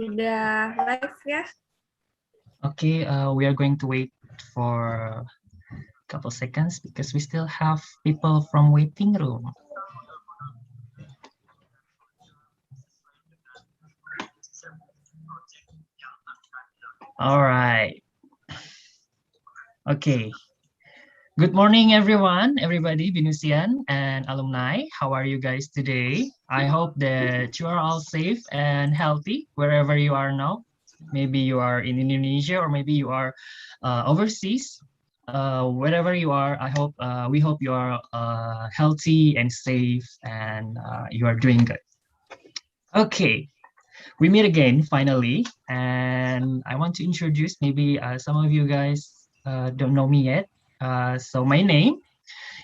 Udah live ya? Okay, we are going to wait for a couple seconds because we still have people from waiting room. All right. Okay. Good morning, everybody, Binusian and alumni. How are you guys today? I hope that you are all safe and healthy wherever you are now. Maybe you are in Indonesia or maybe you are overseas. Wherever you are, we hope you are healthy and safe and you are doing good. Okay, we meet again finally, and I want to introduce maybe some of you guys don't know me yet. So my name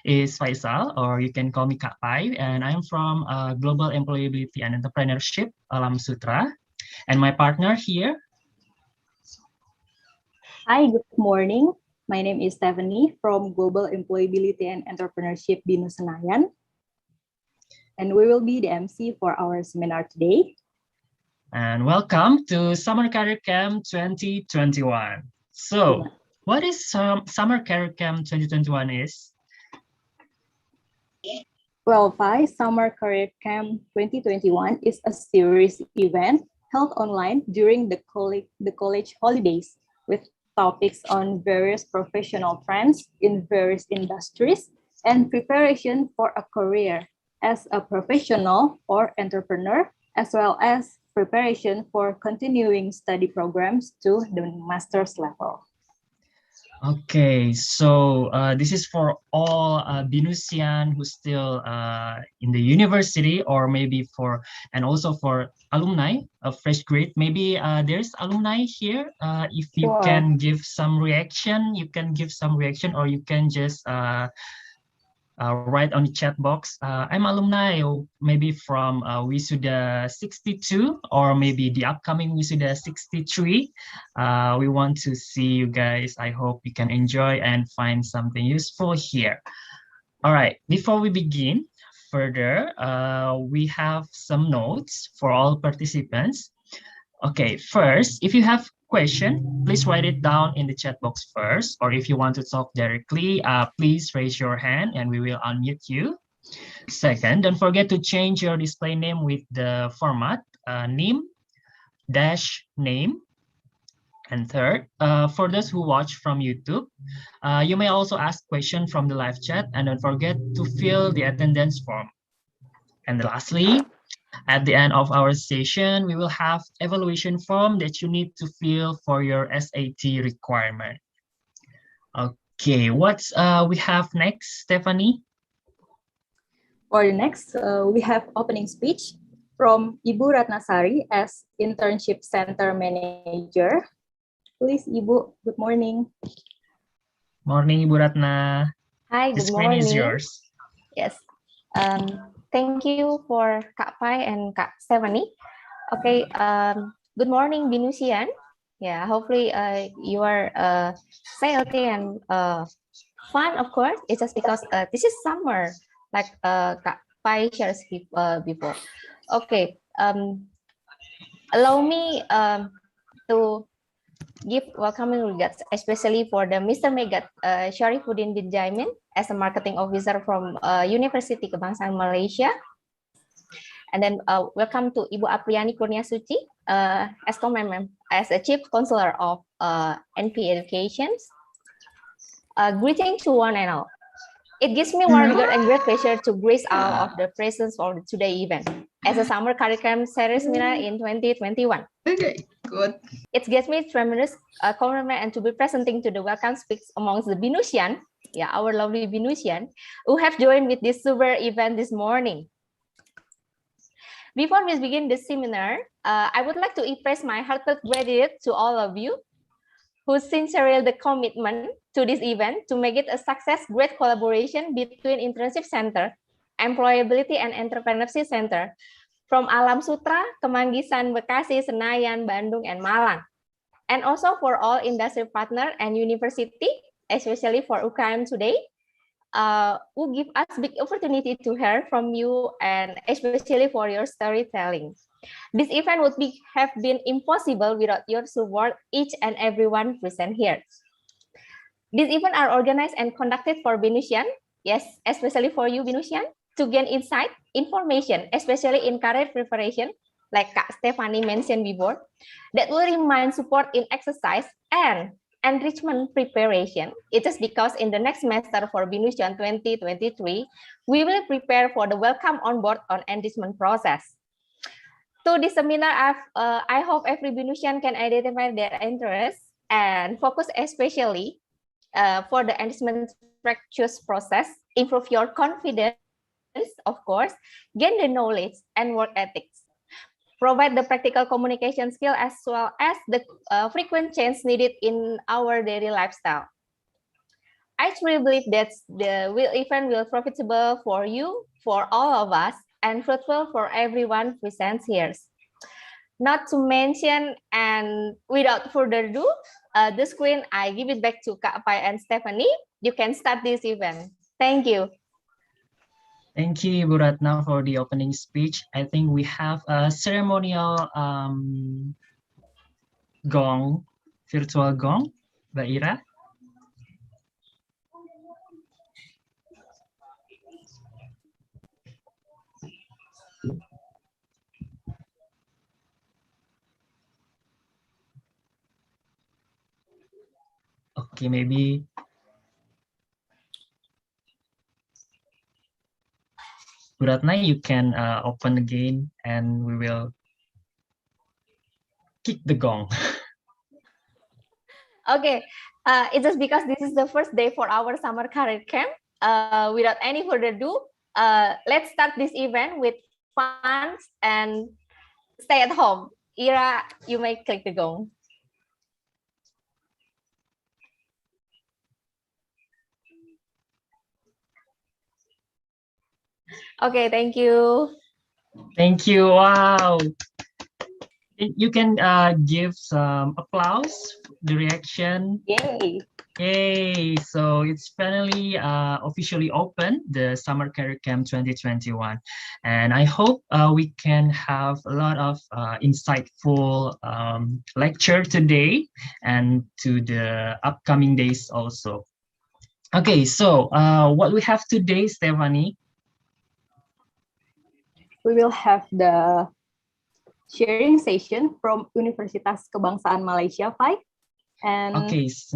is Faisal, or you can call me Kak Pai, and I'm from Global Employability and Entrepreneurship, Alam Sutra. And my partner here. Hi, good morning. My name is Stephanie from Global Employability and Entrepreneurship Binus Senayan. And we will be the MC for our seminar today. And welcome to Summer Career Camp 2021. So, what is Summer Career Camp 2021 is? Well, Summer Career Camp 2021 is a series event held online during the college holidays with topics on various professional trends in various industries and preparation for a career as a professional or entrepreneur, as well as preparation for continuing study programs to the master's level. Okay, so this is for all Binusian who's still in the university, or maybe and also for alumni of fresh grade. Maybe there's alumni here. If you can give some reaction, you can give some reaction, or you can just write on the chat box. I'm alumni, maybe from Wisuda 62, or maybe the upcoming Wisuda 63. We want to see you guys. I hope you can enjoy and find something useful here. All right, before we begin further, we have some notes for all participants. Okay, first, if you have question, please write it down in the chat box first, or if you want to talk directly, please raise your hand and we will unmute you. Second, don't forget to change your display name with the format name -name. And third, for those who watch from YouTube, you may also ask questions from the live chat, and don't forget to fill the attendance form. And lastly, at the end of our session, we will have evaluation form that you need to fill for your SAT requirement. Okay, what's we have next, Stephanie? For the next, we have opening speech from Ibu Ratnasari as Internship Center Manager. Please, Ibu, good morning. Morning, Ibu Ratna. Hi, good morning. The screen is yours. Yes. Thank you for Kak Pai and Kak Stephanie. Okay, good morning, Binusian. Yeah, hopefully you are stay healthy and fun, of course. It's just because this is summer, like Kak Pai shares before. Okay, allow me to give welcoming regards, especially for the Mr. Megat Syarifuddin bin Jaimin as a marketing officer from University Kebangsaan Malaysia. And then welcome to Ibu Apriani Kurnia Suci as a chief counselor of NP Education. Greetings to one and all. It gives me warm regard and great pleasure to grace all of the presence for today's event as a summer curriculum series seminar in 2021. Okay, good. It gives me tremendous compliment and to be presenting to the welcome speaks amongst the Binusian, yeah, our lovely Binusian, who have joined with this super event this morning. Before we begin the seminar, I would like to express my heartfelt gratitude to all of you who sincerely the commitment to this event to make it a success. Great collaboration between Internship Center, Employability and Entrepreneurship Center from Alam Sutra, Kemanggisan, Bekasi, Senayan, Bandung, and Malang. and also for all industry partner and university, especially for UKM today, who give us big opportunity to hear from you and especially for your storytelling. This event would have been impossible without your support, each and everyone present here. These events are organized and conducted for Binusian, yes, especially for you, Binusian, to gain insight, information, especially in career preparation, like Kak Stephanie mentioned before, that will remind support in exercise and enrichment preparation. It is because in the next semester for Binusian 2023, we will prepare for the welcome on board on enrichment process. To this seminar, I hope every Binusian can identify their interests and focus especially for the enrichment practice process, improve your confidence, of course, gain the knowledge and work ethics, provide the practical communication skill as well as the frequent change needed in our daily lifestyle. I truly believe that the event will be profitable for you, for all of us, and fruitful for everyone present here. Not to mention, and without further ado, the screen, I give it back to Kak Pai and Stephanie. You can start this event. Thank you. Thank you, Ibu Ratna, for the opening speech. I think we have a ceremonial gong, virtual gong, Mbak Ira. Okay, maybe Bu Ratna, you can open again and we will kick the gong. Okay, it's just because this is the first day for our summer career camp. Without any further ado, let's start this event with fun and stay at home. Ira, you may click the gong. Okay, thank you. Thank you. Wow. You can give some applause, the reaction. Yay. Yay. So it's finally officially open, the Summer Career Camp 2021. And I hope we can have a lot of insightful lecture today and to the upcoming days also. Okay, so what we have today, Stephanie? We will have the sharing session from Universitas Kebangsaan Malaysia 5. And okay, so,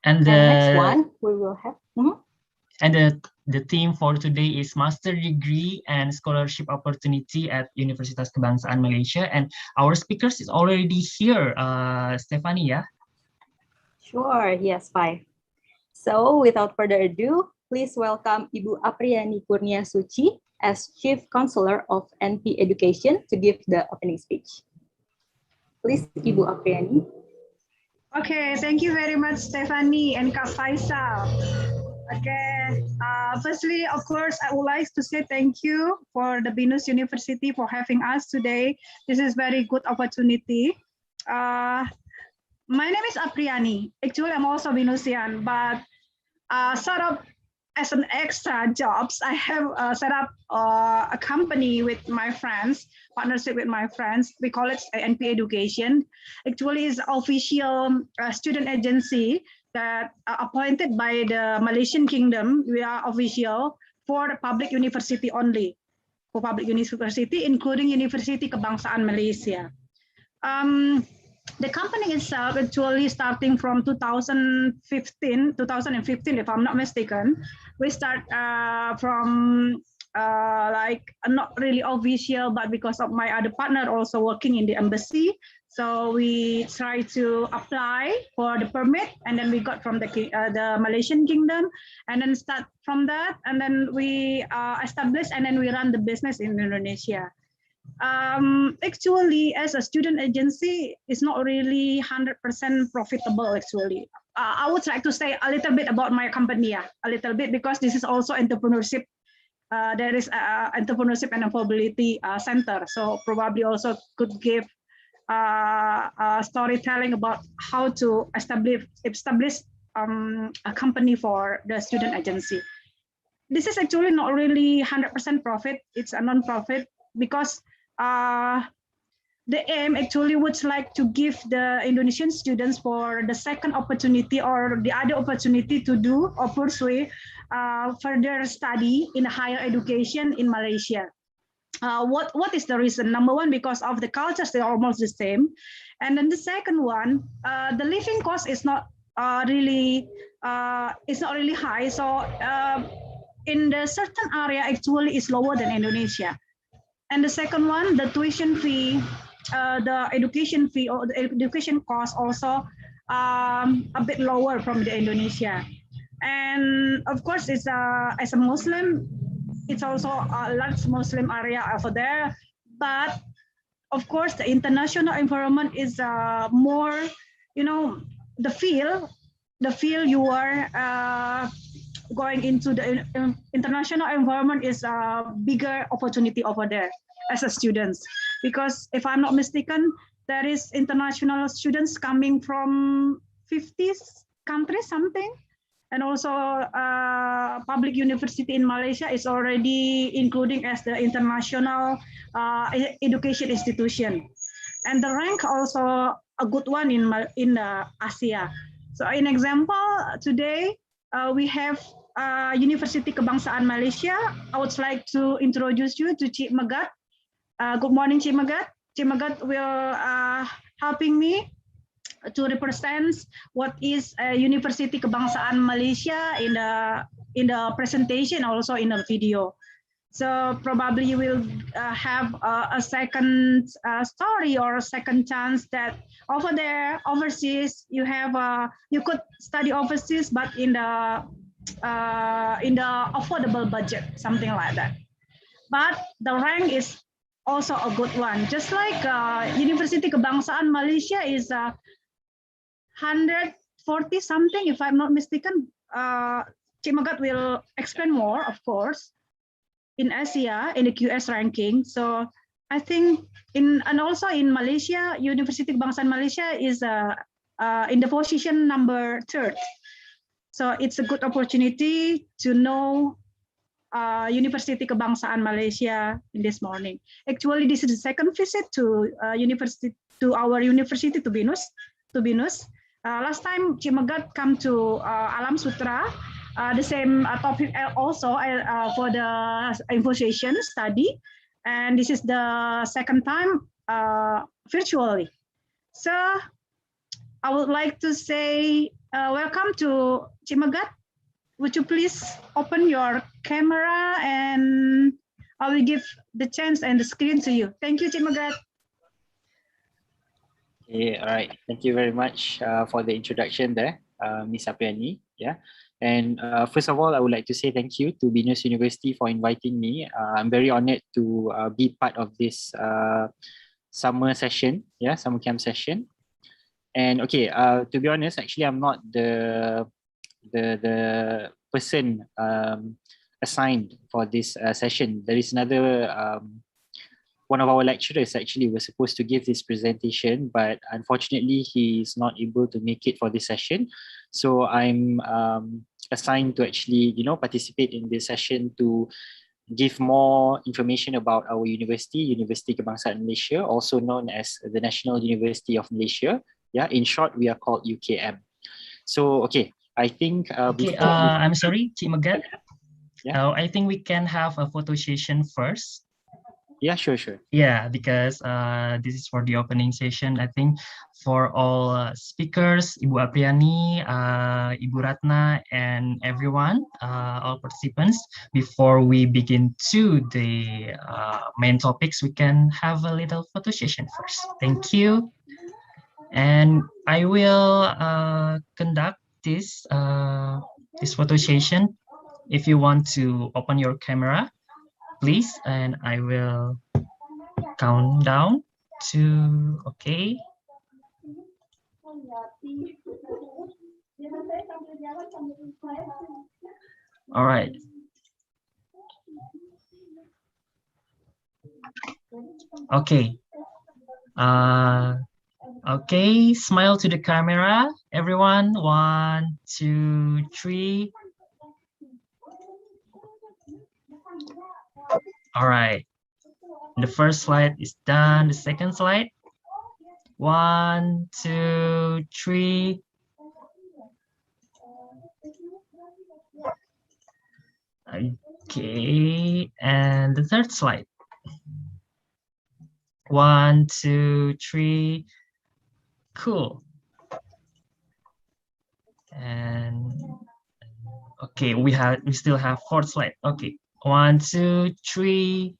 and the next one we will have. And the theme for today is Master Degree and Scholarship Opportunity at Universitas Kebangsaan Malaysia. And our speakers is already here, Stephanie, yeah? Sure, yes, 5. So without further ado, please welcome Ibu Apriani Kurnia Suci as Chief Counselor of NP Education to give the opening speech. Please, Ibu Apriani. Okay, thank you very much, Stephanie and Kak Faisal. Okay, firstly, of course, I would like to say thank you for the Binus University for having us today. This is very good opportunity. My name is Apriani. Actually, I'm also Binusian, but sort of as an extra jobs, I have set up a company with my friends, partnership with my friends. We call it NP Education. Actually, it's official student agency that appointed by the Malaysian Kingdom. We are official for the public university only, for public university, including University Kebangsaan Malaysia. The company itself actually starting from 2015, if I'm not mistaken. We start from like not really official, but because of my other partner also working in the embassy. So we try to apply for the permit, and then we got from the Malaysian Kingdom, and then start from that, and then we establish, and then we run the business in Indonesia. Actually, as a student agency, it's not really 100% profitable. Actually, I would like to say a little bit about my company, a little bit, because this is also entrepreneurship. There is entrepreneurship and affordability center, so probably also could give storytelling about how to establish a company for the student agency. This is actually not really 100% profit. It's a non-profit because the aim actually would like to give the Indonesian students for the second opportunity or the other opportunity to do or pursue further study in higher education in Malaysia. What is the reason? Number one, because of the cultures, they're almost the same. And then the second one, the living cost is not really high. So in the certain area actually is lower than Indonesia. And the second one, the tuition fee, the education fee or the education cost also a bit lower from the Indonesia. And of course, it's as a Muslim, it's also a large Muslim area over there. But of course, the international environment is more, the field you are going into the international environment is a bigger opportunity over there as a students. Because if I'm not mistaken, there is international students coming from 50 countries, something. And also public university in Malaysia is already including as the international education institution. And the rank also a good one in Asia. So in example, today we have University Kebangsaan Malaysia. I would like to introduce you to Cik Megat. Good morning, Cik Megat. Cik Megat will helping me to represent what is University Kebangsaan Malaysia in the presentation, also in the video. So probably you will have a second story or a second chance that over there, overseas, you could study overseas, but in the affordable budget, something like that. But the rank is also a good one. Just like University Kebangsaan Malaysia is 140 something, if I'm not mistaken. Cik Megat will explain more, of course, in Asia, in the QS ranking. So I think and also in Malaysia, University Kebangsaan Malaysia is in the position number 3rd. So it's a good opportunity to know University Kebangsaan Malaysia in this morning. Actually, this is the second visit to our university to BINUS. Last time Cik Megat come to Alam Sutra, the same topic also for the infosation study, and this is the second time virtually. So I would like to say welcome to Cik Megat. Would you please open your camera and I will give the chance and the screen to you. Thank you, Cik Megat. Okay, all right. Thank you very much for the introduction there, Ms. Apriani. Yeah. And first of all, I would like to say thank you to BINUS University for inviting me. I'm very honored to be part of this summer session, summer camp session. And okay, to be honest, actually, I'm not the person assigned for this session. There is another one of our lecturers actually was supposed to give this presentation, but unfortunately he is not able to make it for this session. So I'm assigned to actually, participate in this session to give more information about our university, University Kebangsaan Malaysia, also known as the National University of Malaysia. Yeah, in short, we are called UKM. So, okay, I think I'm sorry, Cik Megat. Yeah. I think we can have a photo session first. Yeah, sure. Yeah, because this is for the opening session. I think for all speakers, Ibu Apriani, Ibu Ratna, and everyone, all participants, before we begin to the main topics, we can have a little photo session first. Thank you. And I will conduct this photo session. If you want to open your camera, please, and I will count down to, okay. All right. Okay. Okay, smile to the camera, everyone. 1, 2, 3. All right. The first slide is done. The second slide. 1, 2, 3. Okay, and the third slide. 1, 2, 3. Cool. And okay, we still have fourth slide. Okay, 1, 2, 3.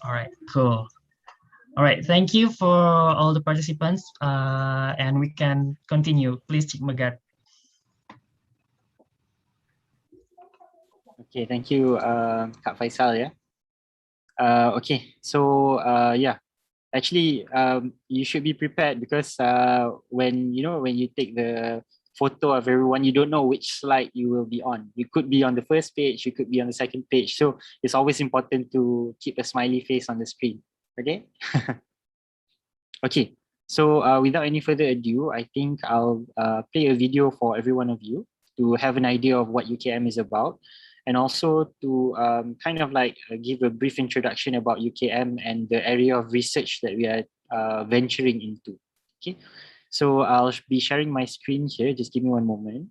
All right, cool. All right, thank you for all the participants, and we can continue. Please, Cik Megat. Okay, thank you, Kak Faisal. Yeah. Okay, so yeah, actually, you should be prepared because when you take the photo of everyone, you don't know which slide you will be on. You could be on the first page, you could be on the second page. So it's always important to keep a smiley face on the screen. Okay. Okay. So without any further ado, I think I'll play a video for every one of you to have an idea of what UKM is about, and also to kind of like give a brief introduction about UKM and the area of research that we are venturing into. Okay, so I'll be sharing my screen here. Just give me one moment.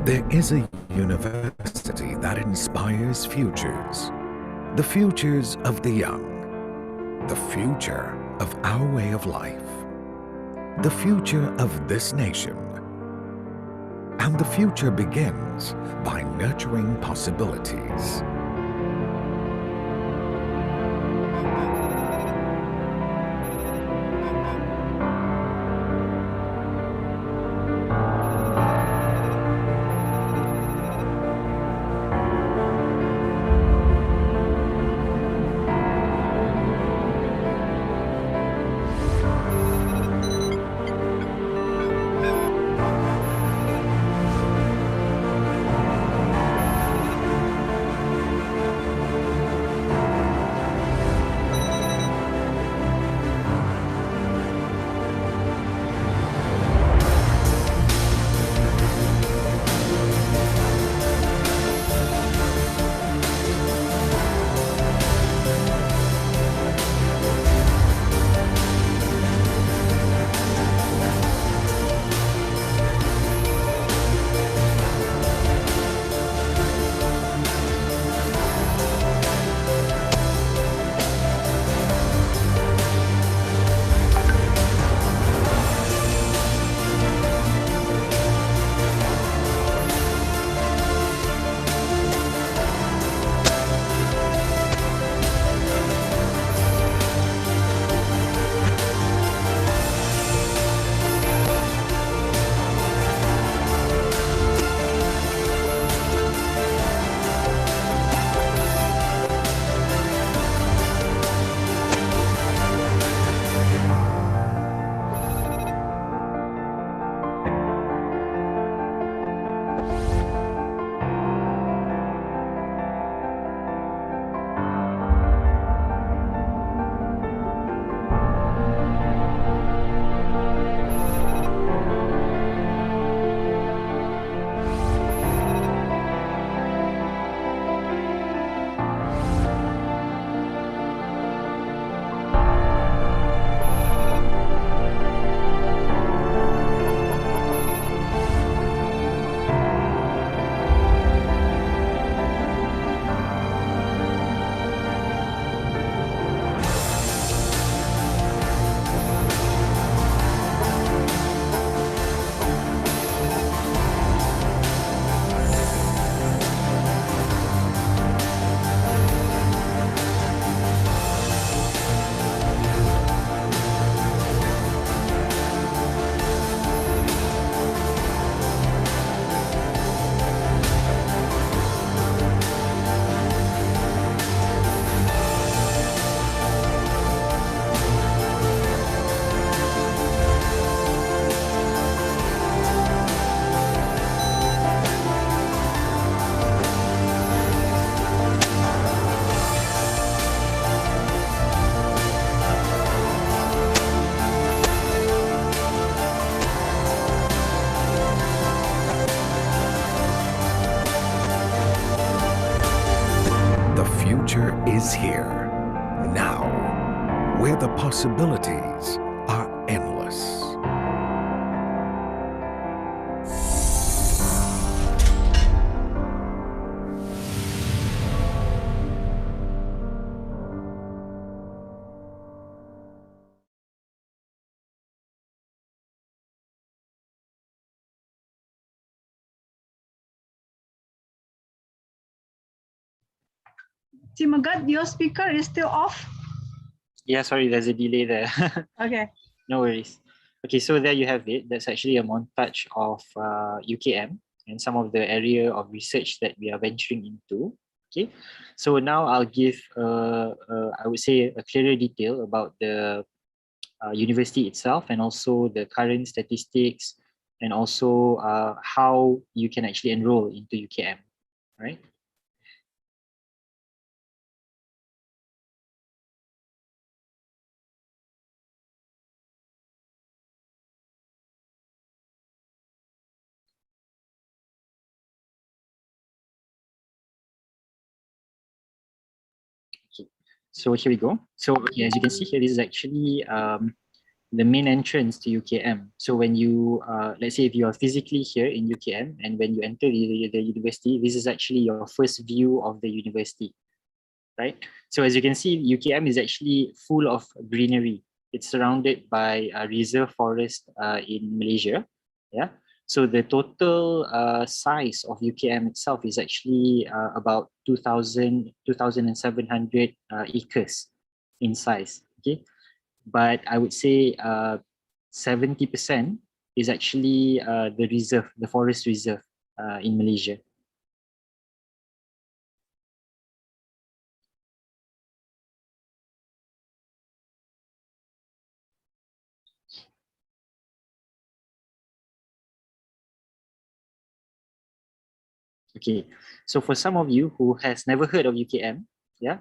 There is a university that inspires futures. The futures of the young. The future of our way of life. The future of this nation. And the future begins by nurturing possibilities. possibilities are endless. Simagat, your speaker is still off. Yeah, sorry, there's a delay there. Okay. No worries. Okay, so there you have it. That's actually a montage of UKM and some of the area of research that we are venturing into. Okay, so now I'll give, I would say, a clearer detail about the university itself and also the current statistics and also how you can actually enroll into UKM, right? So here we go. So okay, as you can see here, this is actually the main entrance to UKM. So when you, let's say if you are physically here in UKM and when you enter the university, this is actually your first view of the university, right? So as you can see, UKM is actually full of greenery. It's surrounded by a reserve forest in Malaysia, yeah? So the total size of UKM itself is actually about 2,700 acres in size, okay? But I would say 70% is actually the reserve, the forest reserve in Malaysia. Okay, so for some of you who has never heard of UKM, yeah,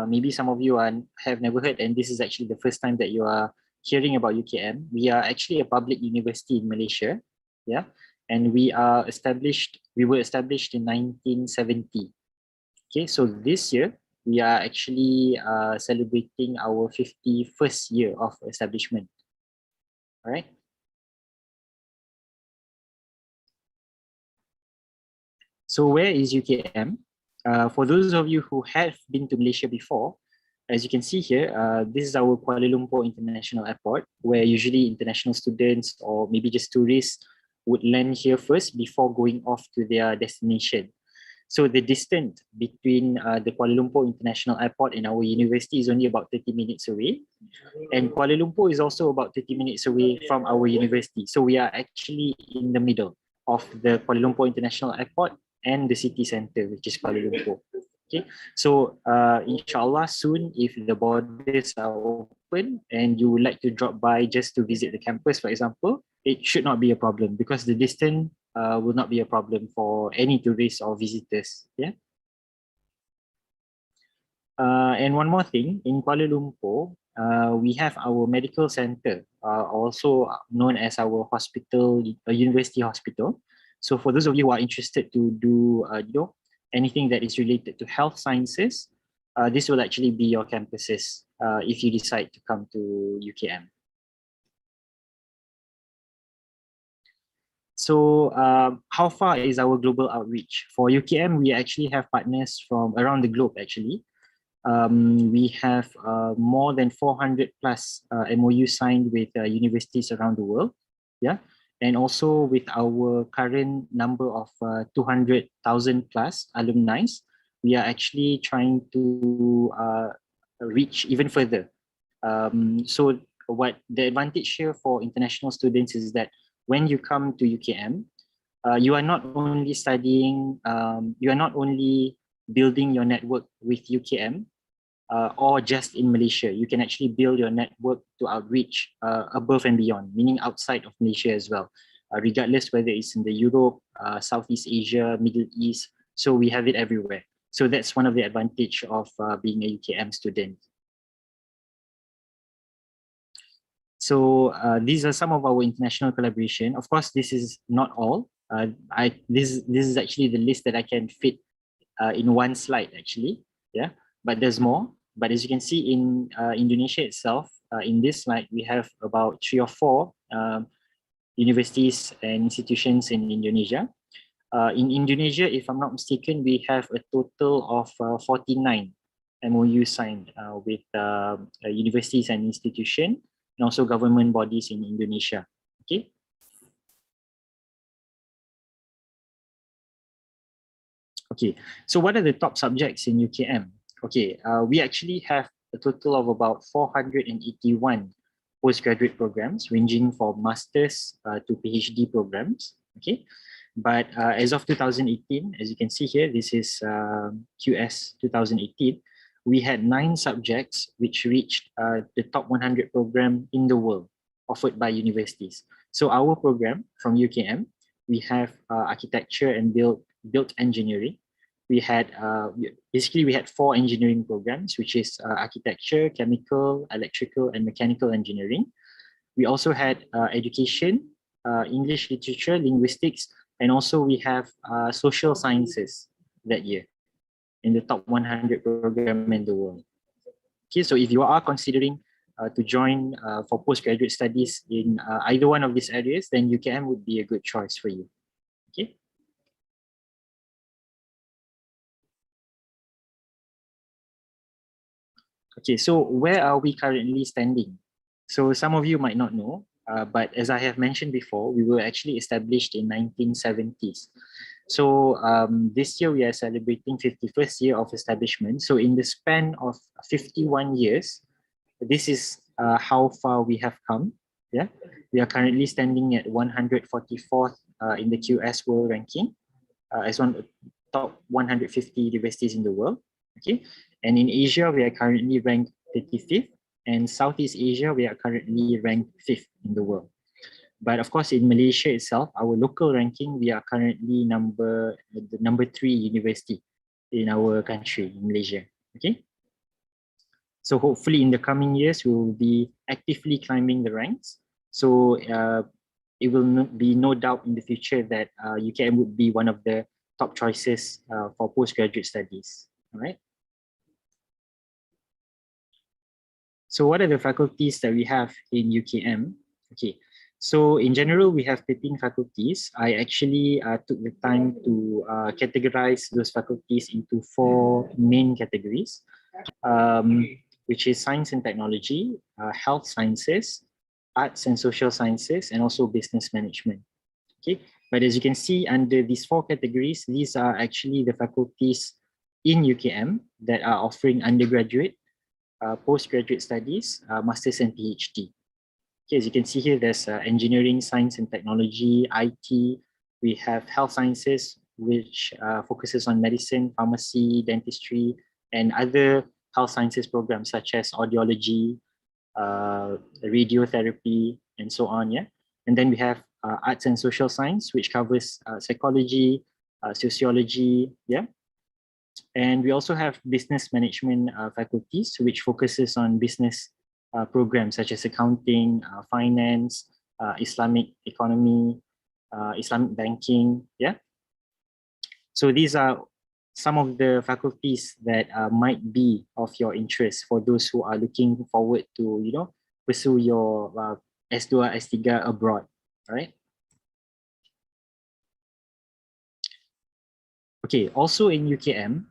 maybe some of you have never heard, and this is actually the first time that you are hearing about UKM. We are actually a public university in Malaysia, yeah, and we were established in 1970. Okay, so this year we are actually celebrating our 51st year of establishment. All right. So where is UKM? For those of you who have been to Malaysia before, as you can see here, this is our Kuala Lumpur International Airport, where usually international students or maybe just tourists would land here first before going off to their destination. So the distance between the Kuala Lumpur International Airport and our university is only about 30 minutes away. And Kuala Lumpur is also about 30 minutes away from our university. So we are actually in the middle of the Kuala Lumpur International Airport and the city center, which is Kuala Lumpur. Okay, so inshallah soon, if the borders are open and you would like to drop by just to visit the campus, for example, it should not be a problem because the distance will not be a problem for any tourists or visitors. Yeah. And one more thing, in Kuala Lumpur, we have our medical center, also known as our hospital, university hospital. So for those of you who are interested to do, anything that is related to health sciences, this will actually be your campuses if you decide to come to UKM. So how far is our global outreach? For UKM, we actually have partners from around the globe actually. We have more than 400 plus MOU signed with universities around the world. Yeah. And also with our current number of 200,000 plus alumni, we are actually trying to reach even further. So what the advantage here for international students is that when you come to UKM, you are not only studying, you are not only building your network with UKM or just in Malaysia. You can actually build your network to outreach above and beyond, meaning outside of Malaysia as well, regardless whether it's in the Europe, Southeast Asia, Middle East. So we have it everywhere. So that's one of the advantage of being a UKM student. So these are some of our international collaboration. Of course, this is not all. This is actually the list that I can fit in one slide actually. Yeah, but there's more. But as you can see in Indonesia itself, in this slide, we have about 3 or 4 universities and institutions in Indonesia. In Indonesia, if I'm not mistaken, we have a total of 49 MOU signed with universities and institutions, and also government bodies in Indonesia. Okay. Okay, so what are the top subjects in UKM? Okay, we actually have a total of about 481 postgraduate programs ranging from masters to PhD programs. Okay, but as of 2018, as you can see here, this is QS 2018, we had 9 subjects which reached the top 100 program in the world offered by universities. So our program from UKM, we have architecture and built engineering. We had basically we had 4 engineering programs, which is architecture, chemical, electrical, and mechanical engineering. We also had education, English literature, linguistics, and also we have social sciences that year in the top 100 program in the world. Okay, so if you are considering to join for postgraduate studies in either one of these areas, then UKM would be a good choice for you. Okay. Okay, so where are we currently standing? So some of you might not know, but as I have mentioned before, we were actually established in 1970s. So this year we are celebrating 51st year of establishment. So in the span of 51 years, this is how far we have come. Yeah, we are currently standing at 144th in the QS World Ranking as one of the top 150 universities in the world. Okay, and in Asia we are currently ranked 35th, and Southeast Asia we are currently ranked 5th in the world. But of course, in Malaysia itself, our local ranking, we are currently the number 3 university in our country, in Malaysia. Okay. So hopefully in the coming years, we will be actively climbing the ranks. So it will be no doubt in the future that UKM would be one of the top choices for postgraduate studies. All right. So what are the faculties that we have in UKM? Okay. So in general, we have 13 faculties. I actually took the time to categorize those faculties into 4 main categories, which is science and technology, health sciences, arts and social sciences, and also business management. Okay, but as you can see under these 4 categories, these are actually the faculties in UKM that are offering undergraduate, postgraduate studies, masters and PhD. Okay, as you can see here, there's engineering, science and technology, IT. We have health sciences, which focuses on medicine, pharmacy, dentistry, and other health sciences programs such as audiology, radiotherapy, and so on. Yeah, and then we have arts and social science, which covers psychology, sociology. Yeah, and we also have business management faculties, which focuses on business programs such as accounting, finance, Islamic economy, Islamic banking. Yeah. So these are some of the faculties that might be of your interest for those who are looking forward to, pursue your S2, S3 abroad. All right. Okay. Also in UKM,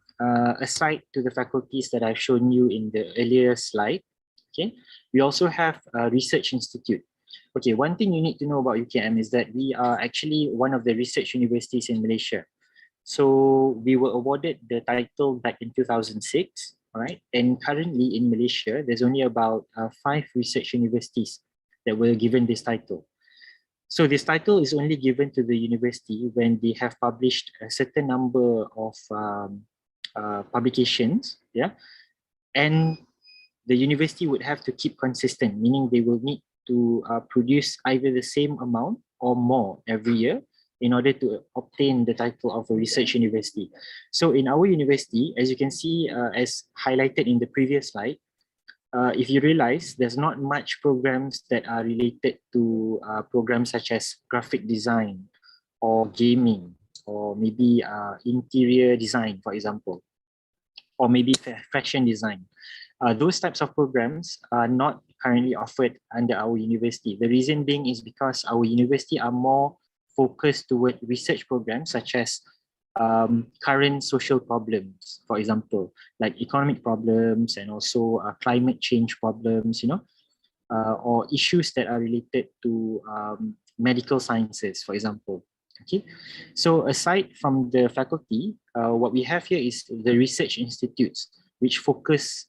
aside to the faculties that I've shown you in the earlier slide, okay, we also have a research institute. Okay, one thing you need to know about UKM is that we are actually one of the research universities in Malaysia. So we were awarded the title back in 2006, all right? And currently in Malaysia, there's only about 5 research universities that were given this title. So this title is only given to the university when they have published a certain number of publications, yeah, and the university would have to keep consistent, meaning they will need to produce either the same amount or more every year in order to obtain the title of a research university. So in our university, as you can see, as highlighted in the previous slide, if you realize, there's not much programs that are related to programs such as graphic design or gaming, or maybe interior design, for example, or maybe fashion design. Those types of programs are not currently offered under our university. The reason being is because our university are more focused toward research programs such as current social problems, for example, like economic problems and also climate change problems, or issues that are related to medical sciences, for example. Okay, so aside from the faculty, what we have here is the research institutes, which focus,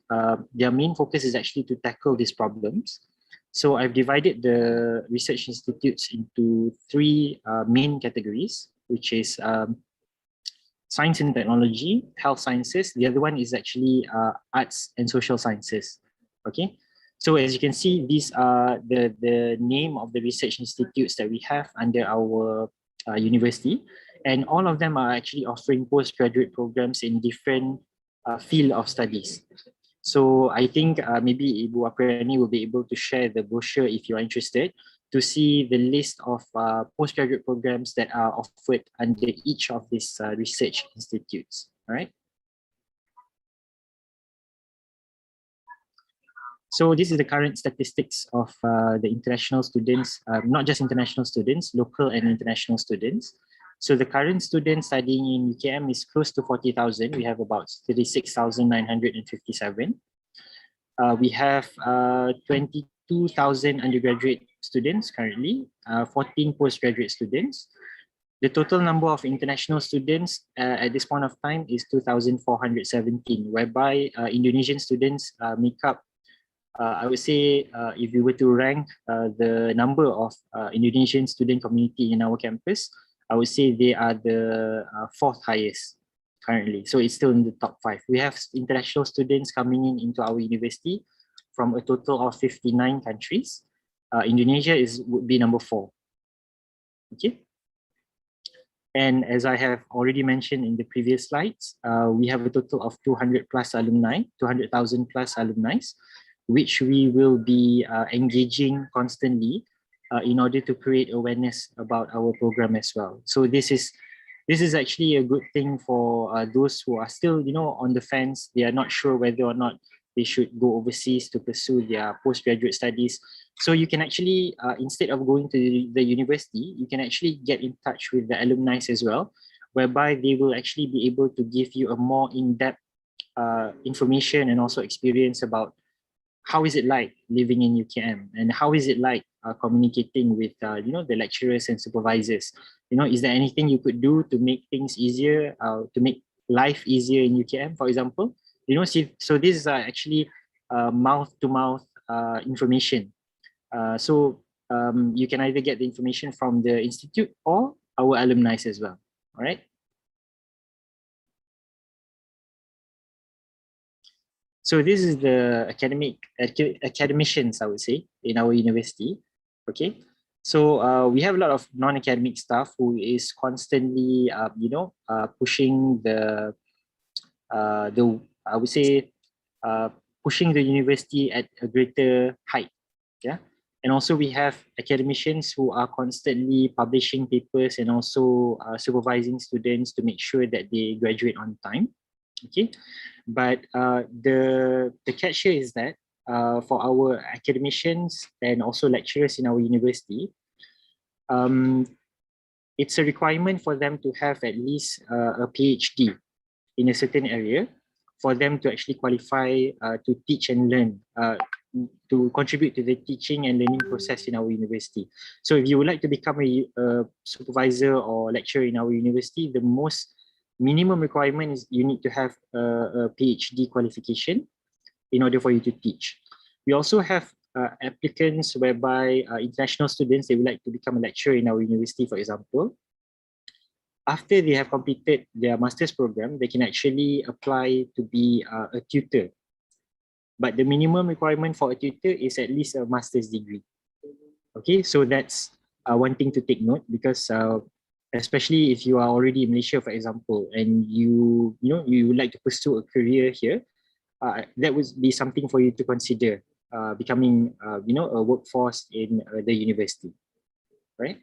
their main focus is actually to tackle these problems. So I've divided the research institutes into three main categories, which is science and technology, health sciences. The other one is actually arts and social sciences. Okay, so as you can see, these are the name of the research institutes that we have under our university, and all of them are actually offering postgraduate programs in different field of studies. So I think maybe Ibu Aprani will be able to share the brochure if you're interested to see the list of postgraduate programs that are offered under each of these research institutes. All right. So this is the current statistics of the international students, not just international students, local and international students. So the current students studying in UKM is close to 40,000. We have about 36,957. We have 22,000 undergraduate students currently, 14 postgraduate students. The total number of international students at this point of time is 2,417, whereby Indonesian students make up, I would say, if you were to rank the number of Indonesian student community in our campus, I would say they are the fourth highest currently. So it's still in the top 5. We have international students coming into our university from a total of 59 countries. Indonesia would be number 4. Okay. And as I have already mentioned in the previous slides, we have a total of 200 plus alumni, 200,000 plus alumni, which we will be engaging constantly in order to create awareness about our program as well. So this is actually a good thing for those who are still, on the fence. They are not sure whether or not they should go overseas to pursue their postgraduate studies. So you can actually, instead of going to the university, you can actually get in touch with the alumni as well, whereby they will actually be able to give you a more in-depth information and also experience about how is it like living in UKM and how is it like communicating with the lecturers and supervisors. Is there anything you could do to make things easier, to make life easier in UKM, for example? So this is actually mouth-to-mouth information. So you can either get the information from the institute or our alumni as well. All right. So this is the academicians, I would say, in our university. Okay, so we have a lot of non-academic staff who is constantly, pushing the I would say, pushing the university at a greater height. Yeah, and also we have academicians who are constantly publishing papers and also supervising students to make sure that they graduate on time. Okay, but the catch here is that for our academicians and also lecturers in our university, it's a requirement for them to have at least a PhD in a certain area for them to actually qualify to teach and learn, to contribute to the teaching and learning process in our university. So if you would like to become a supervisor or lecturer in our university, the most minimum requirement is you need to have a PhD qualification in order for you to teach. We also have applicants whereby international students, they would like to become a lecturer in our university, for example. After they have completed their master's program, they can actually apply to be a tutor. But the minimum requirement for a tutor is at least a master's degree. Okay, so that's one thing to take note, because especially if you are already in Malaysia, for example, and you would like to pursue a career here, that would be something for you to consider, becoming a workforce in the university, right?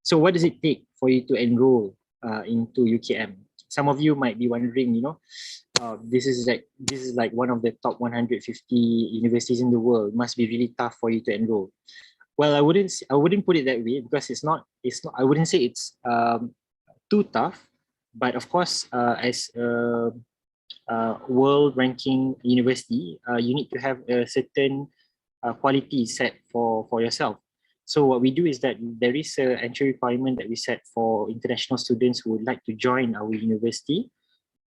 So what does it take for you to enroll into UKM? some of you might be wondering, this is like one of the top 150 universities in the world. It must be really tough for you to enroll. Well, I wouldn't put it that way, because it's not. I wouldn't say it's too tough, but of course, as world ranking university, you need to have a certain quality set for yourself. So what we do is that there is an entry requirement that we set for international students who would like to join our university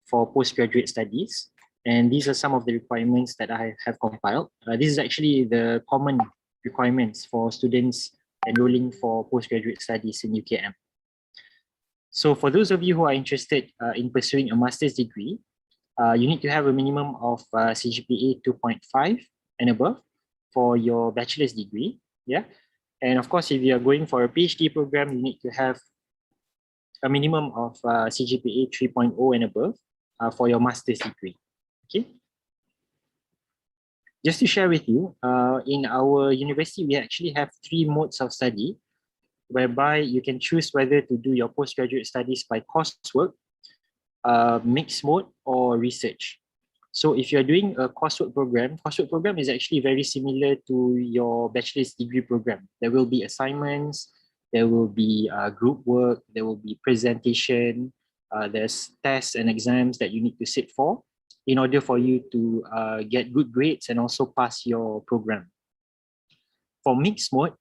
for postgraduate studies. And these are some of the requirements that I have compiled. This is actually the common requirements for students enrolling for postgraduate studies in UKM. So for those of you who are interested in pursuing a master's degree, you need to have a minimum of CGPA 2.5 and above for your bachelor's degree. Yeah. And of course, if you are going for a PhD program, you need to have a minimum of CGPA 3.0 and above for your master's degree. Okay. Just to share with you, in our university, we actually have 3 modes of study, whereby you can choose whether to do your postgraduate studies by coursework, mixed mode, or research. So if you're doing a coursework program is actually very similar to your bachelor's degree program. There will be assignments, there will be group work, there will be presentation, there's tests and exams that you need to sit for in order for you to get good grades and also pass your program. For mixed mode,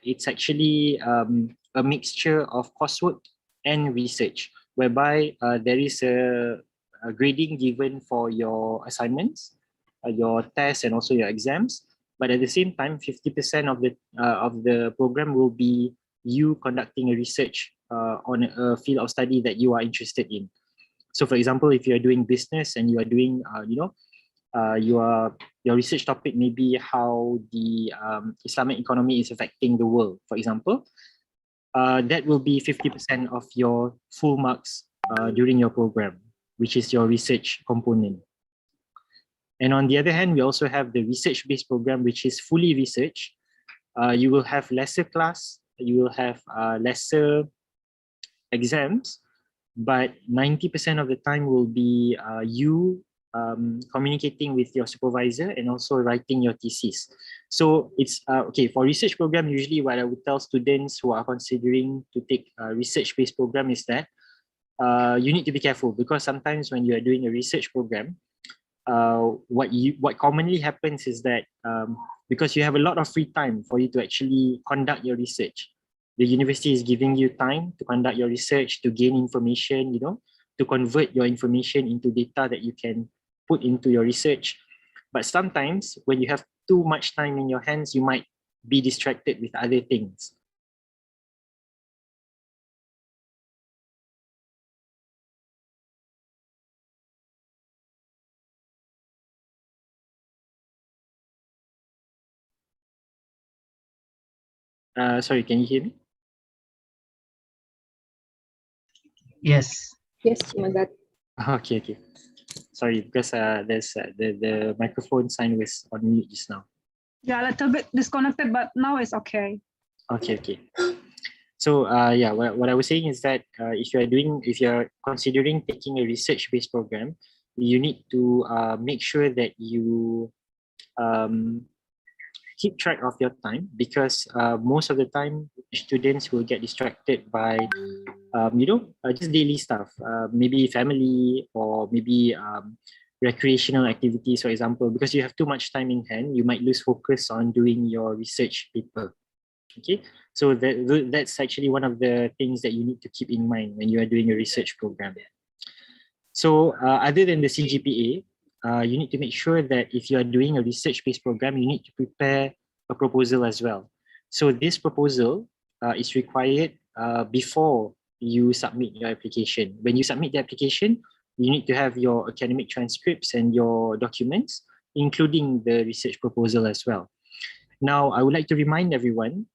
it's actually a mixture of coursework and research, whereby there is a grading given for your assignments, your tests, and also your exams. But at the same time, 50% of the program will be you conducting a research on a field of study that you are interested in. So, for example, if you are doing business and you are doing, your research topic may be how the Islamic economy is affecting the world, for example, that will be 50% of your full marks during your program, which is your research component. And on the other hand, we also have the research-based program, which is fully research. You will have lesser class, you will have lesser exams, but 90% of the time will be you communicating with your supervisor and also writing your thesis. So it's okay for research program. Usually what I would tell students who are considering to take a research-based program is that you need to be careful, because sometimes when you are doing a research program, what commonly happens is that because you have a lot of free time for you to actually conduct your research, the university is giving you time to conduct your research, to gain information, to convert your information into data that you can put into your research. But sometimes when you have too much time in your hands, you might be distracted with other things. Sorry, can you hear me? Yes. Yes, Magat. Okay. Sorry, because there's the microphone sign was on mute just now. Yeah, a little bit disconnected, but now it's okay. Okay. So yeah, what I was saying is that if you're considering taking a research-based program, you need to make sure that you keep track of your time, because most of the time students will get distracted by just daily stuff, maybe family, or maybe recreational activities, for example. Because you have too much time in hand, you might lose focus on doing your research paper. Okay, so that's actually one of the things that you need to keep in mind when you are doing a research program. So other than the CGPA, you need to make sure that if you are doing a research-based program, you need to prepare a proposal as well. So this proposal is required before you submit your application. When you submit the application, you need to have your academic transcripts and your documents, including the research proposal as well. Now, I would like to remind everyone,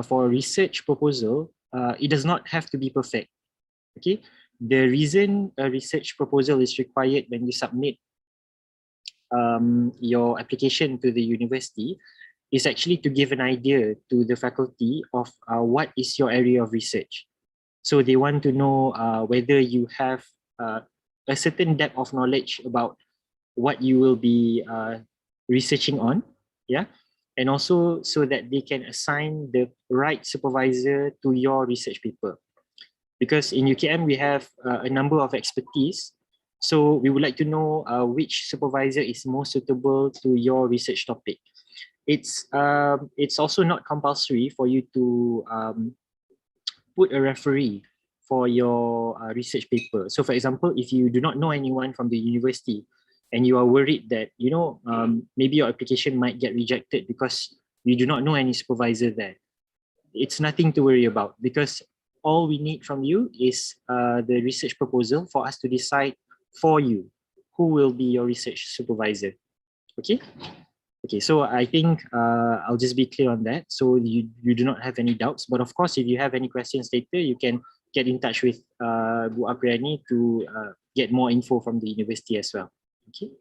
for a research proposal, it does not have to be perfect. Okay, the reason a research proposal is required when you submit your application to the university is actually to give an idea to the faculty of what is your area of research. So they want to know whether you have a certain depth of knowledge about what you will be researching on, yeah, and also so that they can assign the right supervisor to your research paper. Because in UKM we have a number of expertise, so we would like to know which supervisor is most suitable to your research topic. It's also not compulsory for you to put a referee for your research paper. So for example, if you do not know anyone from the university and you are worried that, maybe your application might get rejected because you do not know any supervisor there, it's nothing to worry about, because all we need from you is the research proposal for us to decide for you who will be your research supervisor. Okay. Okay, so I think I'll just be clear on that, so you do not have any doubts. But of course, if you have any questions later, you can get in touch with Bu Apriani to get more info from the university as well. Okay.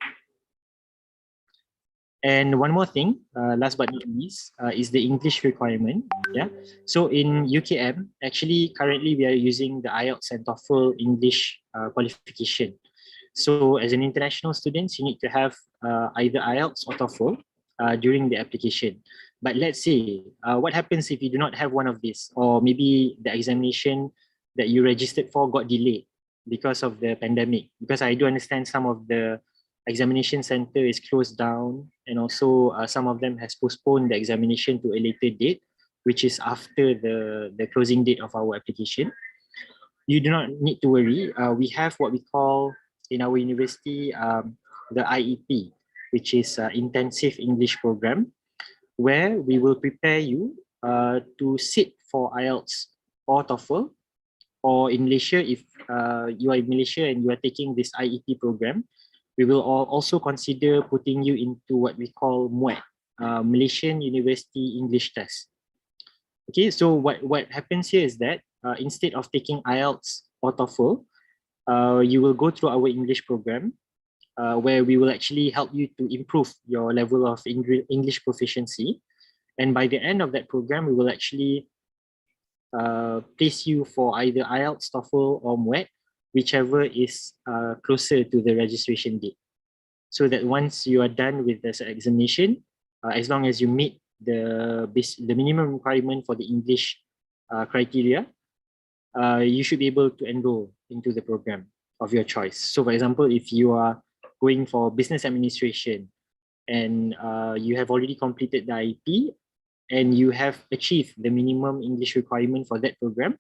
And one more thing, last but not least, is the English requirement. Yeah. So in UKM, actually, currently we are using the IELTS and TOEFL English qualification. So as an international student, you need to have either IELTS or TOEFL during the application. But let's say, what happens if you do not have one of these, or maybe the examination that you registered for got delayed because of the pandemic? Because I do understand some of the examination center is closed down, and also some of them has postponed the examination to a later date, which is after the closing date of our application. You do not need to worry. We have what we call in our university the IEP, which is Intensive English Program, where we will prepare you to sit for IELTS or TOEFL, or in Malaysia, if you are in Malaysia and you are taking this IEP program, we will also consider putting you into what we call MUET, Malaysian University English Test. Okay, so what happens here is that instead of taking IELTS or TOEFL, you will go through our English program, where we will actually help you to improve your level of English proficiency. And by the end of that program, we will actually place you for either IELTS, TOEFL, or MUET, whichever is closer to the registration date. So that once you are done with this examination, as long as you meet the minimum requirement for the English criteria, you should be able to enroll into the program of your choice. So for example, if you are going for business administration and you have already completed the IEP and you have achieved the minimum English requirement for that program,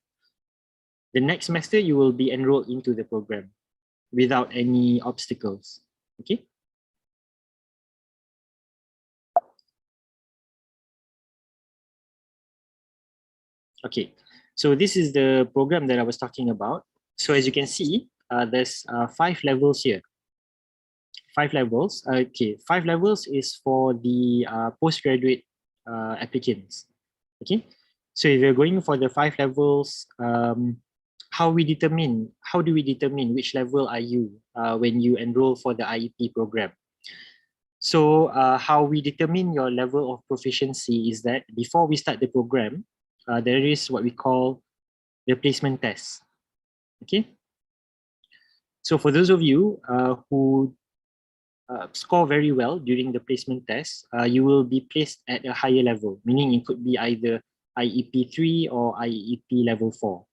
the next semester you will be enrolled into the program without any obstacles. Okay. Okay, so this is the program that I was talking about. So as you can see, there's 5 levels here. 5 levels. Okay, 5 levels is for the postgraduate applicants. Okay, so if you're going for the 5 levels, how do we determine which level are you when you enroll for the IEP program? So how we determine your level of proficiency is that before we start the program, there is what we call the placement test. Okay, so for those of you who score very well during the placement test, you will be placed at a higher level, meaning it could be either IEP 3 or IEP level 4.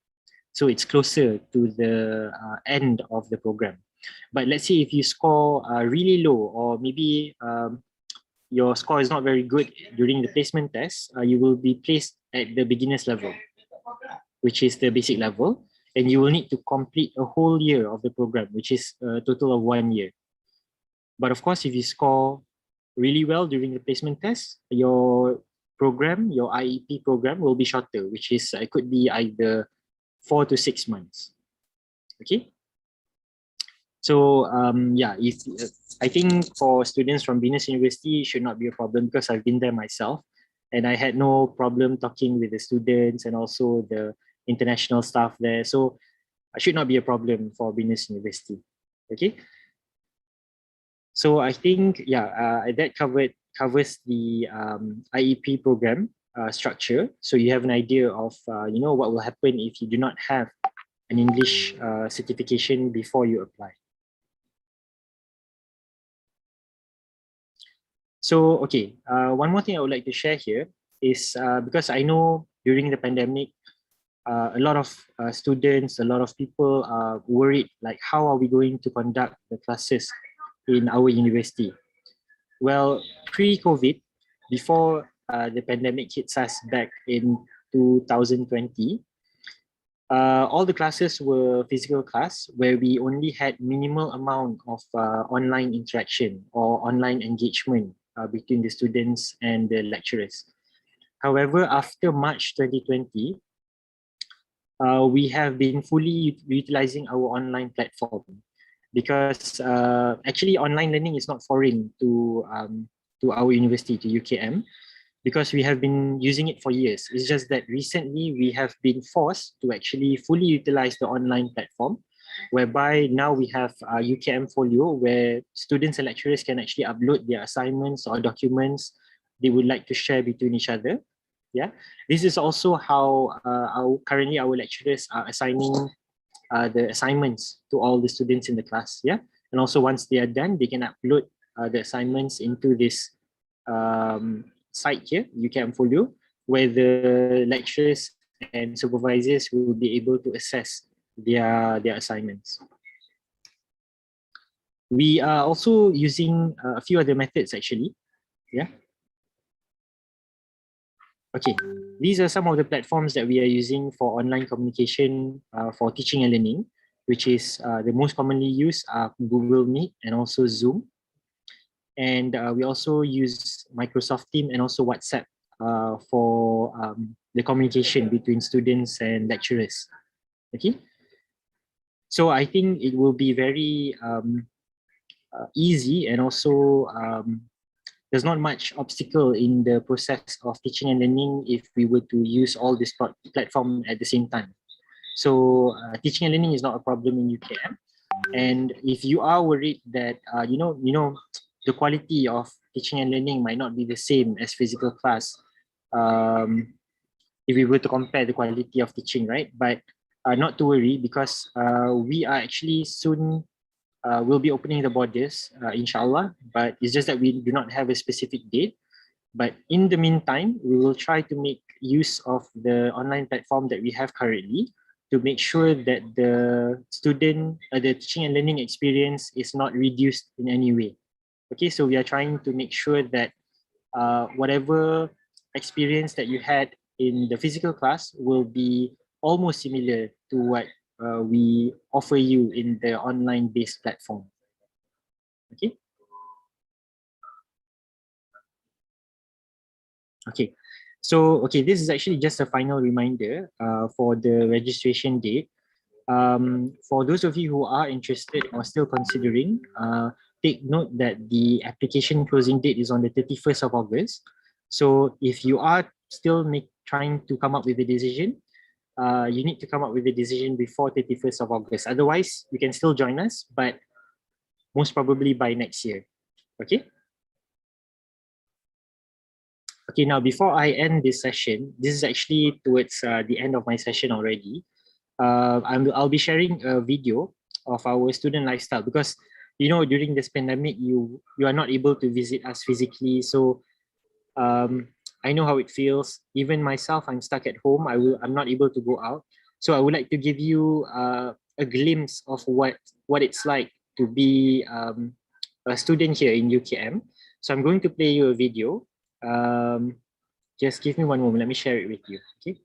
So it's closer to the end of the program. But let's say if you score really low, or maybe your score is not very good during the placement test, you will be placed at the beginner's level, which is the basic level, and you will need to complete a whole year of the program, which is a total of 1 year. But of course, if you score really well during the placement test, your program, your IEP program will be shorter, which is it could be either 4 to 6 months. Okay. So yeah, I think for students from Venus University, it should not be a problem, because I've been there myself, and I had no problem talking with the students and also the international staff there. So it should not be a problem for Venus University. Okay. So I think, yeah, that covers the IEP program structure. So you have an idea of, what will happen if you do not have an English certification before you apply. So, okay, one more thing I would like to share here is because I know during the pandemic, a lot of students, a lot of people are worried, like how are we going to conduct the classes in our university? Well, pre-COVID, before the pandemic hits us back in 2020, all the classes were physical class where we only had minimal amount of online interaction or online engagement between the students and the lecturers. However, after March 2020, we have been fully utilizing our online platform because actually online learning is not foreign to our university, to UKM, because we have been using it for years. It's just that recently we have been forced to actually fully utilize the online platform, whereby now we have UKM Folio, where students and lecturers can actually upload their assignments or documents they would like to share between each other. Yeah, this is also how currently our lecturers are assigning the assignments to all the students in the class. Yeah, and also once they are done, they can upload the assignments into this site here, UKM Folio, where the lecturers and supervisors will be able to assess their assignments. We are also using a few other methods actually. Yeah. Okay, these are some of the platforms that we are using for online communication for teaching and learning, which is the most commonly used are Google Meet and also Zoom. And we also use Microsoft Teams and also WhatsApp for the communication between students and lecturers. Okay, so I think it will be very easy, and also there's not much obstacle in the process of teaching and learning if we were to use all this platform at the same time. So teaching and learning is not a problem in UKM. And if you are worried that you know the quality of teaching and learning might not be the same as physical class, if we were to compare the quality of teaching, right? But not to worry, because we are actually soon will be opening the borders, inshallah, but it's just that we do not have a specific date. But in the meantime, we will try to make use of the online platform that we have currently to make sure that the the teaching and learning experience is not reduced in any way. Okay, so we are trying to make sure that whatever experience that you had in the physical class will be almost similar to what we offer you in the online based platform. Okay. Okay. So, okay, this is actually just a final reminder for the registration date. For those of you who are interested or still considering, take note that the application closing date is on the 31st of August. So if you are still trying to come up with a decision, you need to come up with a decision before 31st of August. Otherwise, you can still join us, but most probably by next year. Okay. Okay, now before I end this session, this is actually towards the end of my session already. I'll be sharing a video of our student lifestyle, because during this pandemic you are not able to visit us physically. So I know how it feels. Even myself, I'm stuck at home. I'm not able to go out. So I would like to give you a glimpse of what it's like to be a student here in UKM. So I'm going to play you a video. Just give me one moment. Let me share it with you. Okay.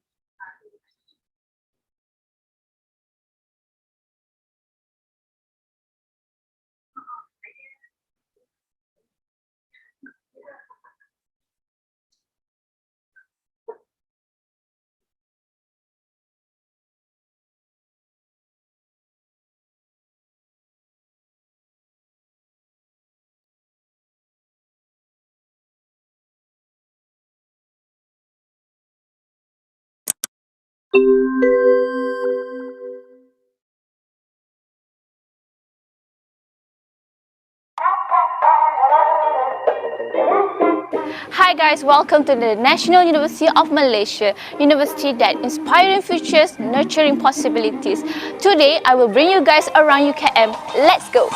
Hi guys, welcome to the National University of Malaysia, university that inspiring futures, nurturing possibilities. Today, I will bring you guys around UKM. Let's go!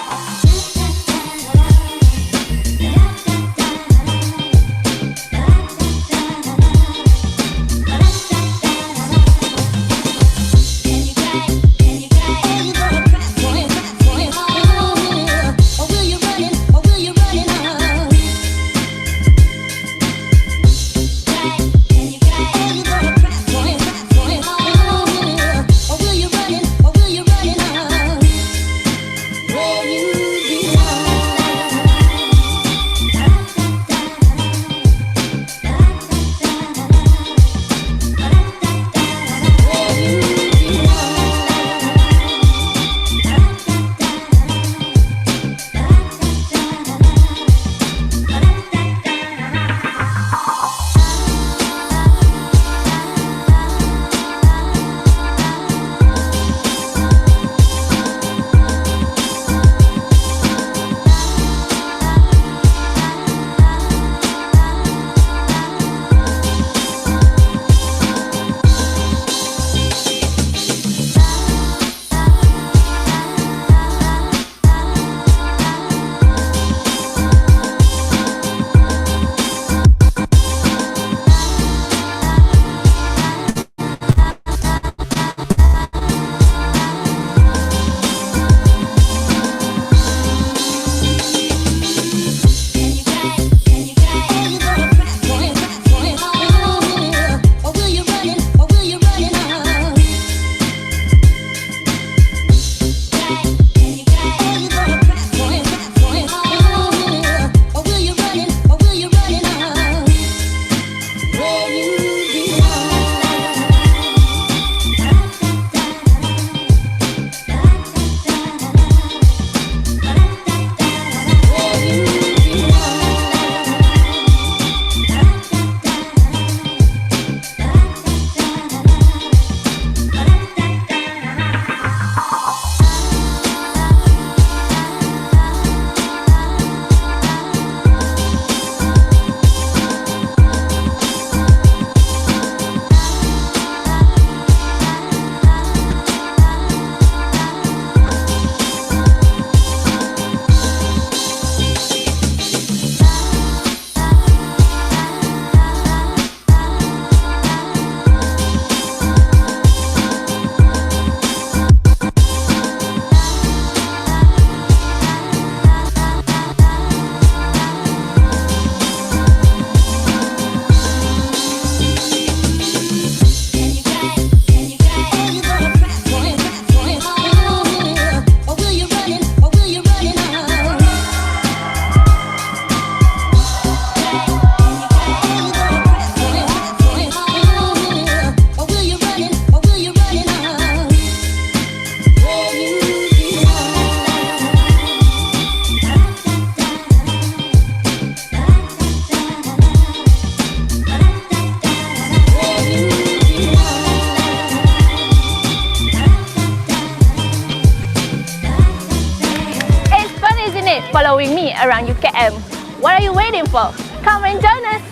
Following me around UKM. What are you waiting for? Come and join us!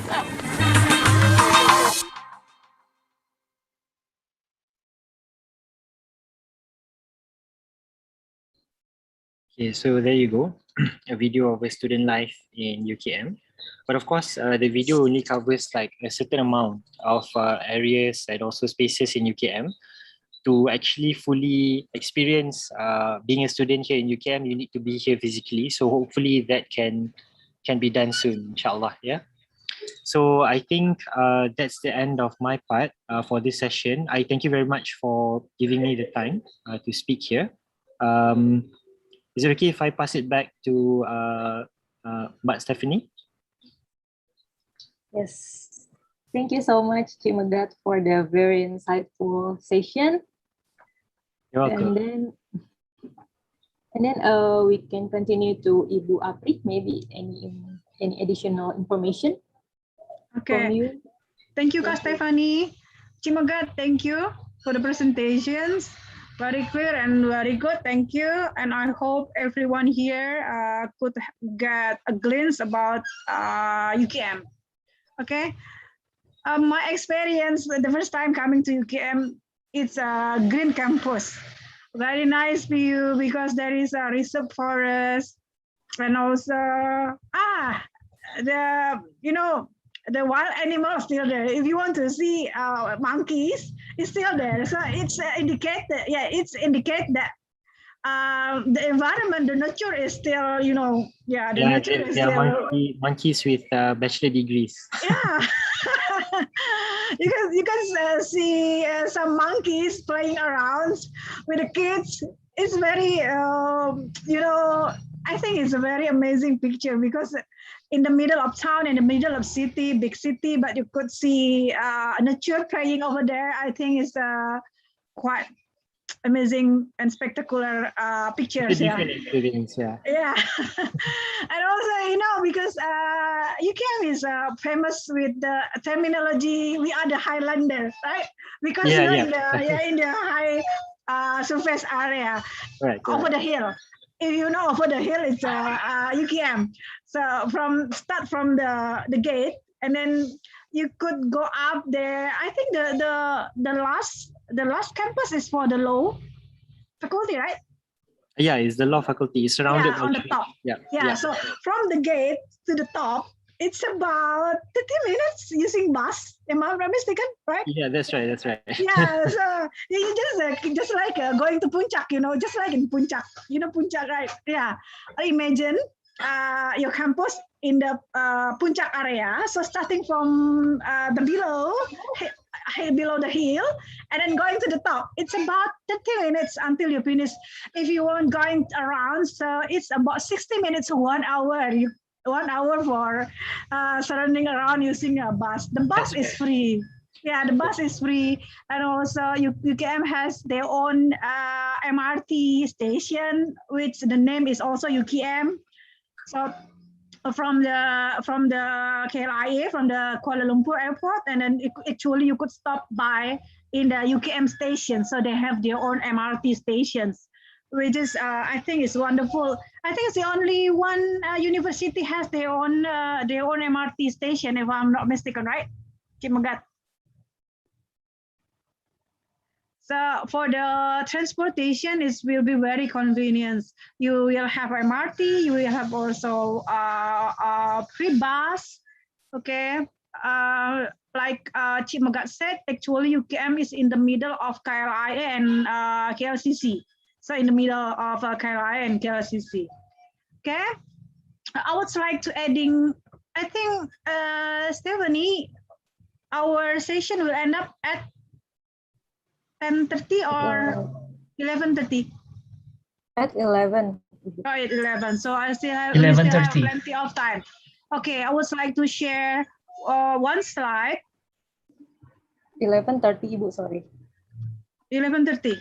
Okay, so there you go, a video of a student life in UKM. But of course, the video only covers like a certain amount of areas and also spaces in UKM. To actually fully experience being a student here in UKM, you need to be here physically. So hopefully that can be done soon, inshallah. Yeah. So I think that's the end of my part for this session. I thank you very much for giving me the time to speak here. Is it okay if I pass it back to Mbak Stephanie? Yes. Thank you so much, Cik Megat, for the very insightful session. You're welcome. And then we can continue to Ibu Apri, maybe any additional information from you. Thank you, Kak Stephanie. Cik Megat, thank you for the presentations. Very clear and very good. Thank you. And I hope everyone here could get a glimpse about UKM. Okay. My experience the first time coming to UKM, it's a green campus. Very nice view because there is a reserve forest and also the the wild animals still there. If you want to see monkeys, it's still there. So it's indicate that that the environment, the nature is still the nature is there are still monkeys with bachelor degrees. yeah. you can see some monkeys playing around with the kids. It's very I think it's a very amazing picture because in the middle of town, in the middle of city, big city, but you could see nature playing over there. I think it's quite amazing and spectacular pictures. Different experience, yeah. Yeah. And also, because UKM is famous with the terminology, we are the Highlander, right? Because you're in the high surface area, right, over the hill. If you know over the hill, it's UKM. So start from the gate, and then you could go up there. I think the last campus is for the law faculty, right? Yeah, it's the law faculty. It's surrounded by on the trees. top. Yeah. So from the gate to the top, it's about 30 minutes using bus. Am I mistaken? Right? Yeah, that's right. Yeah, so you just like going to Puncak, just like in Puncak. Puncak, right? Yeah. Imagine your campus in the Puncak area. So starting from the below the hill and then going to the top, it's about 30 minutes until you finish. If you want going around, so it's about 60 minutes to 1 hour. 1 hour for surrounding around using a bus. The bus is free. Yeah, the bus is free, and also UKM has their own MRT station, which the name is also UKM. So from the KLIA, from the Kuala Lumpur airport, and then actually you could stop by in the UKM station. So they have their own MRT stations, which is I think is wonderful. I think it's the only one university has their own MRT station, if I'm not mistaken, right? Cimagat. So for the transportation, it will be very convenient. You will have MRT, you will have also free bus, okay? Like Cimagat said, actually UKM is in the middle of KLIA and KLCC. So in the middle of KLIA and KLCC, okay? I would like to adding, I think, Stephanie, our session will end up at 10:30 or 11:30? At 11. Oh, at 11. So I still have 11:30. Plenty of time. Okay, I would like to share one slide. 11:30, Ibu, sorry. 11:30.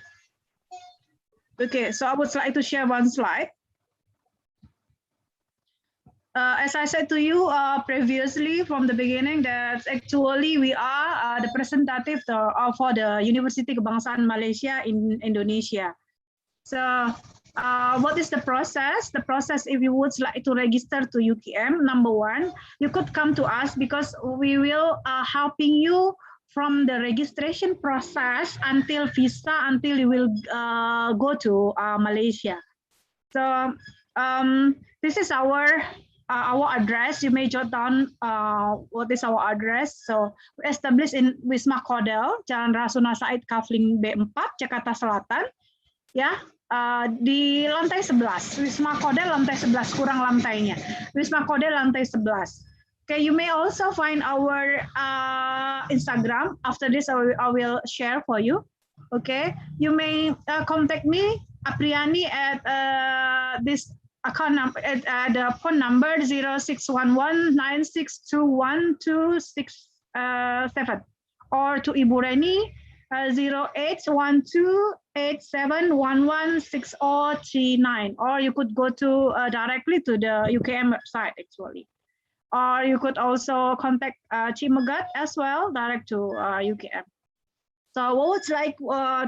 Okay, so I would like to share one slide. As I said to you previously from the beginning, that actually we are the representative for the University Kebangsaan Malaysia in Indonesia. So what is the process? The process, if you would like to register to UKM, number one, you could come to us because we will helping you from the registration process until visa, until you will go to Malaysia. So this is our address. You may jot down what is our address. So we established in Wisma Kodel, Jalan Rasuna Said Kafling B4, Jakarta Selatan. Ya, di lantai 11. Wisma Kodel lantai 11, kurang lantainya. Wisma Kodel lantai 11. Okay, you may also find our Instagram. After this, I will share for you. Okay, you may contact me, Apriani, at this account number, at the phone number 0611-9621-267, or to Ibu Reni 0812-8711-6039, or you could go to directly to the UKM website actually. Or you could also contact Cimagat as well, direct to UKM. So what would like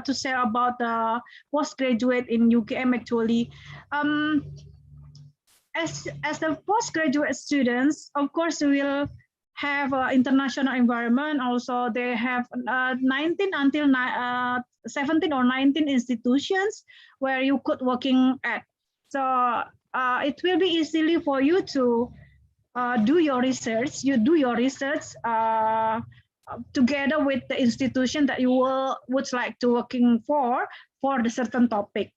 to say about the postgraduate in UKM actually? As the postgraduate students, of course, we will have international environment. Also, they have 19 until 17 or 19 institutions where you could working at. So it will be easily for you to do your research. You do your research together with the institution that you would like to working for the certain topic.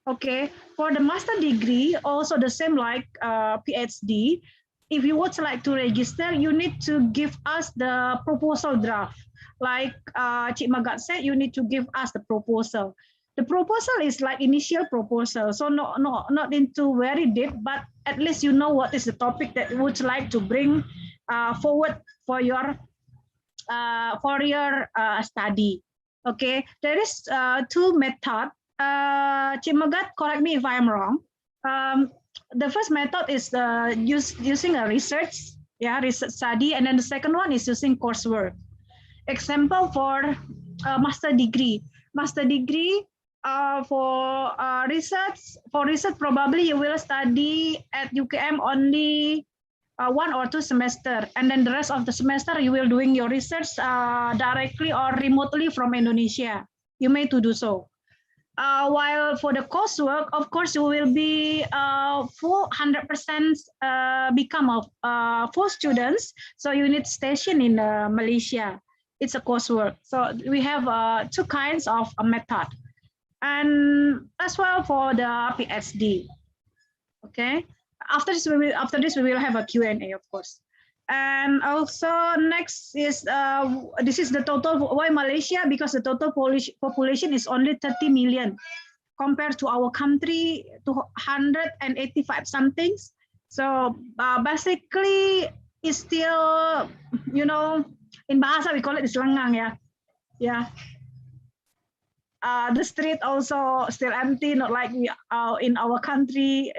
Okay, for the master degree, also the same like PhD. If you would like to register, you need to give us the proposal draft. Like Cik Magat said, you need to give us the proposal. The proposal is like initial proposal, so not into very deep, but at least you know what is the topic that you would like to bring forward for your study. Okay, there is two methods. Cik Magat, correct me if I'm wrong. The first method is using a research study, and then the second one is using coursework. Example for master degree. Master degree for research probably you will study at UKM only 1 or 2 semester, and then the rest of the semester you will doing your research directly or remotely from Indonesia. You may to do so. While for the coursework, of course, you will be full 100% become full students. So you need station in Malaysia. It's a coursework. So we have 2 kinds of a method, and as well for the PhD. Okay. After this, we will have a Q&A, of course. And also next is this is the total. Why Malaysia? Because the total population is only 30 million compared to our country to 185 somethings. So basically it's still, you know, in bahasa we call it selengang, yeah. The street also still empty, not like we in our country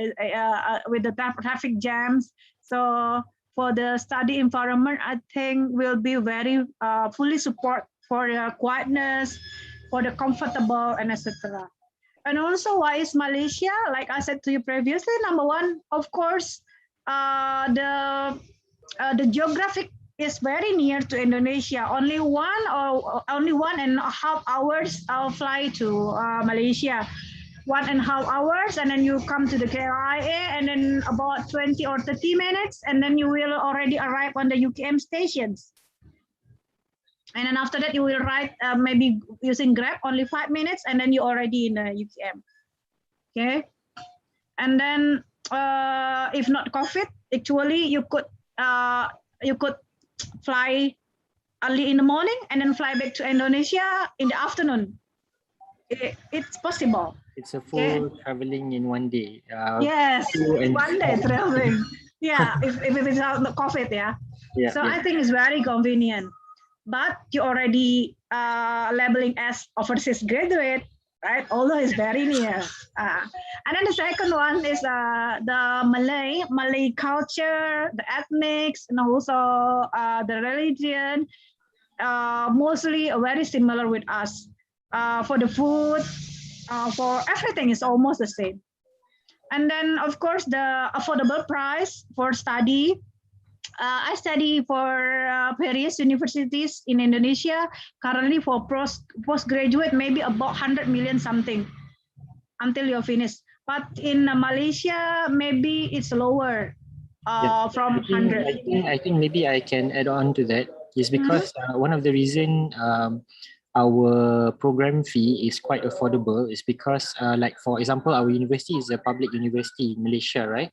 with the traffic jams. So for the study environment, I think will be very fully support for the quietness, for the comfortable, and etc. And also, why is Malaysia? Like I said to you previously, number one, of course, the geographic is very near to Indonesia. Only 1.5 hours I'll fly to Malaysia. 1.5 hours, and then you come to the KLIA, and then about 20 or 30 minutes, and then you will already arrive on the UKM stations. And then after that, you will ride maybe using Grab only 5 minutes, and then you're already in the UKM. Okay, and then if not COVID, actually you could fly early in the morning and then fly back to Indonesia in the afternoon. It's possible. It's a full traveling in one day. Yes, 1 day traveling. Yeah, if it's not COVID, yeah. So I think it's very convenient. But you already labeling as overseas graduate, right? Although it's very near. And then the second one is the Malay culture, the ethnics, and also the religion. Mostly very similar with us. For the food, for everything is almost the same. And then of course the affordable price for study. I study for various universities in Indonesia. Currently for postgraduate, maybe about 100 million something until you're finished. But in Malaysia, maybe it's lower from 100. I think maybe I can add on to that. Is because one of the reason our program fee is quite affordable is because like for example, our university is a public university in Malaysia, right?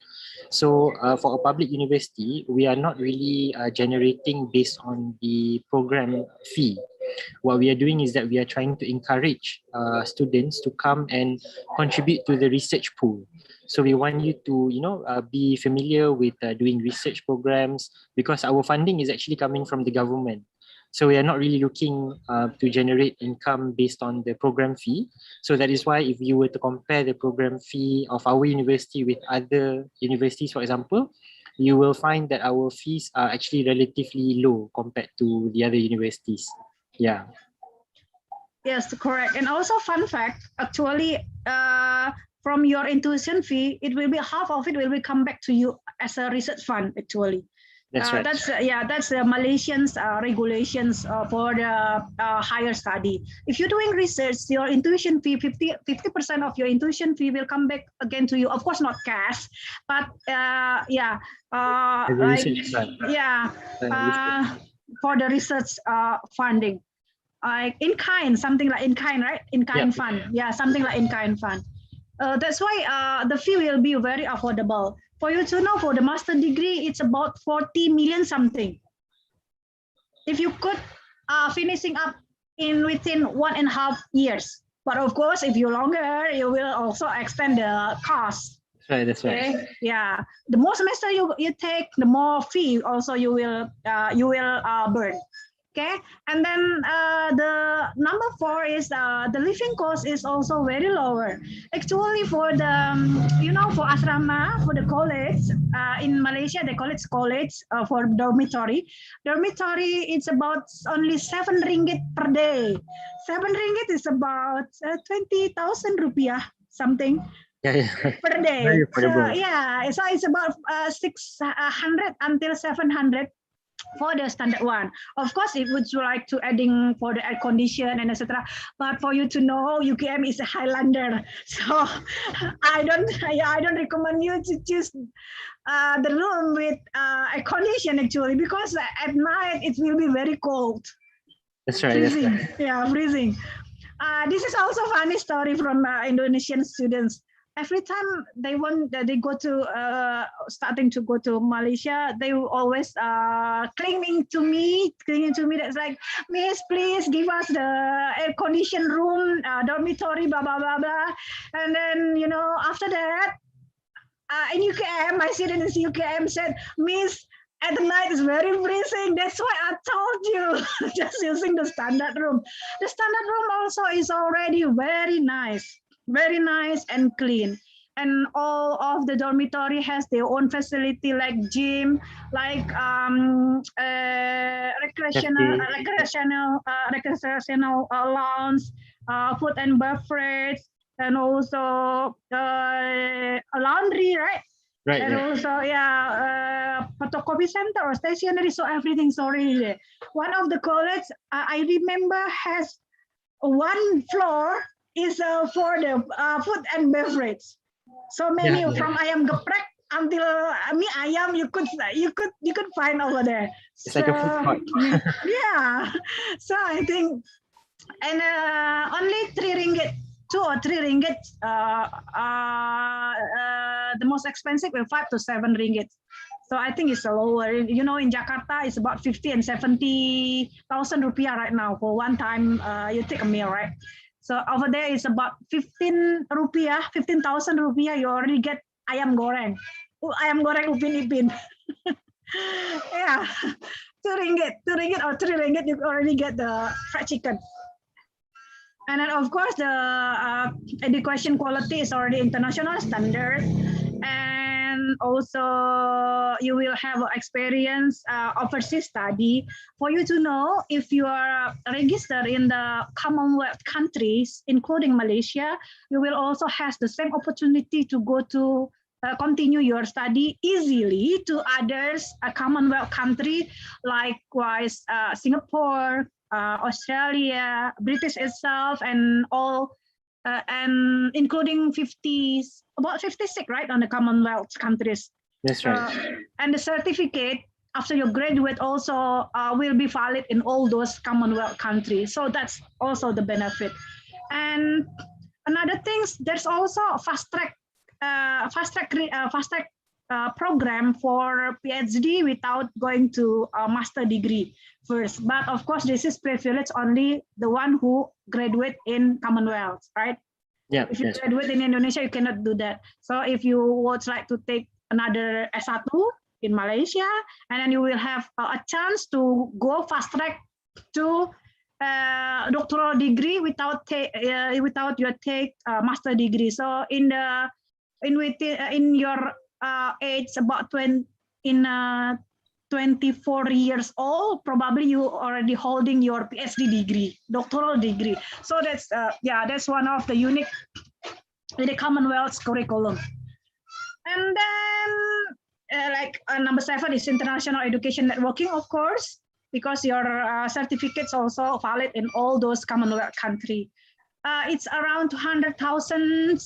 So for a public university, we are not really generating based on the program fee. What we are doing is that we are trying to encourage students to come and contribute to the research pool. So we want you to, be familiar with doing research programs, because our funding is actually coming from the government. So we are not really looking to generate income based on the program fee. So that is why if you were to compare the program fee of our university with other universities, for example, you will find that our fees are actually relatively low compared to the other universities. Yeah. Yes, correct. And also fun fact, actually, from your tuition fee, it will be half of it will be come back to you as a research fund, actually. That's right. That's the Malaysians regulations for the higher study. If you're doing research, your intuition fee, 50% of your intuition fee will come back again to you. Of course, not cash, but for the research funding, in kind, something like in kind, right? In kind fund, something like in kind fund. That's why the fee will be very affordable. For you to know, for the master degree, it's about 40 million something. If you could finishing up within 1.5 years. But of course, if you're longer, you will also extend the cost. That's right. Okay? Yeah. The more semester you take, the more fee also you will burn. Okay, and then the number 4 is the living cost is also very lower. Actually, for the for asrama, for the college in Malaysia, they call it college for dormitory. Dormitory, it's about only 7 ringgit per day. 7 ringgit is about 20,000 rupiah something. Per day. So it's about 600 until 700. For the standard one. Of course, it would like to adding for the air condition and etc. But for you to know, UKM is a Highlander, so I don't recommend you to choose the room with air condition actually, because at night it will be very cold. That's right. Freezing. Yeah, freezing. This is also a funny story from Indonesian students. Every time they go to starting to go to Malaysia, they will always clinging to me. That's like, Miss, please give us the air conditioned room, dormitory, blah blah blah blah. And then after that, in UKM, my student in UKM said, Miss, at the night is very freezing. That's why I told you just using the standard room. The standard room also is already very nice and clean, and all of the dormitory has their own facility like gym, like recreational lounge, food and beverage, and also laundry, right? And also photocopy center or stationery, so everything's already there. One of the college I remember has one floor is for the food and beverage. So menu from ayam geprek until ayam you could find over there. It's like a food court. So I think, and only 3 ringgit, 2 or 3 ringgit. The most expensive will 5 to 7 ringgit. So I think it's a lower. In Jakarta, it's about 50 and 70,000 rupiah right now for one time you take a meal, right? So over there is about 15,000 rupiah. You already get ayam goreng. Ayam goreng upin ipin. 2 ringgit or 3 ringgit, you already get the fried chicken. And then of course the education quality is already international standard. And also you will have experience overseas study. For you to know, if you are registered in the Commonwealth countries, including Malaysia, you will also have the same opportunity to go to continue your study easily to others, a Commonwealth country, likewise Singapore, Australia, British itself, and all, and including about 56, right, on the Commonwealth countries. That's right. And the certificate after you graduate also will be valid in all those Commonwealth countries. So that's also the benefit. And another things, there's also a fast track program for PhD without going to a master degree first. But of course, this is privilege only the one who graduate in Commonwealth, right? Yeah. If you graduate in Indonesia, you cannot do that. So if you would like to take another S1 in Malaysia, and then you will have a chance to go fast track to doctoral degree without your take master degree. So in your age about 24 years old, probably you already holding your PhD degree, doctoral degree. So that's that's one of the unique in the Commonwealth curriculum. And then number 7 is international education networking, of course, because your certificates also valid in all those Commonwealth country. It's around 200,000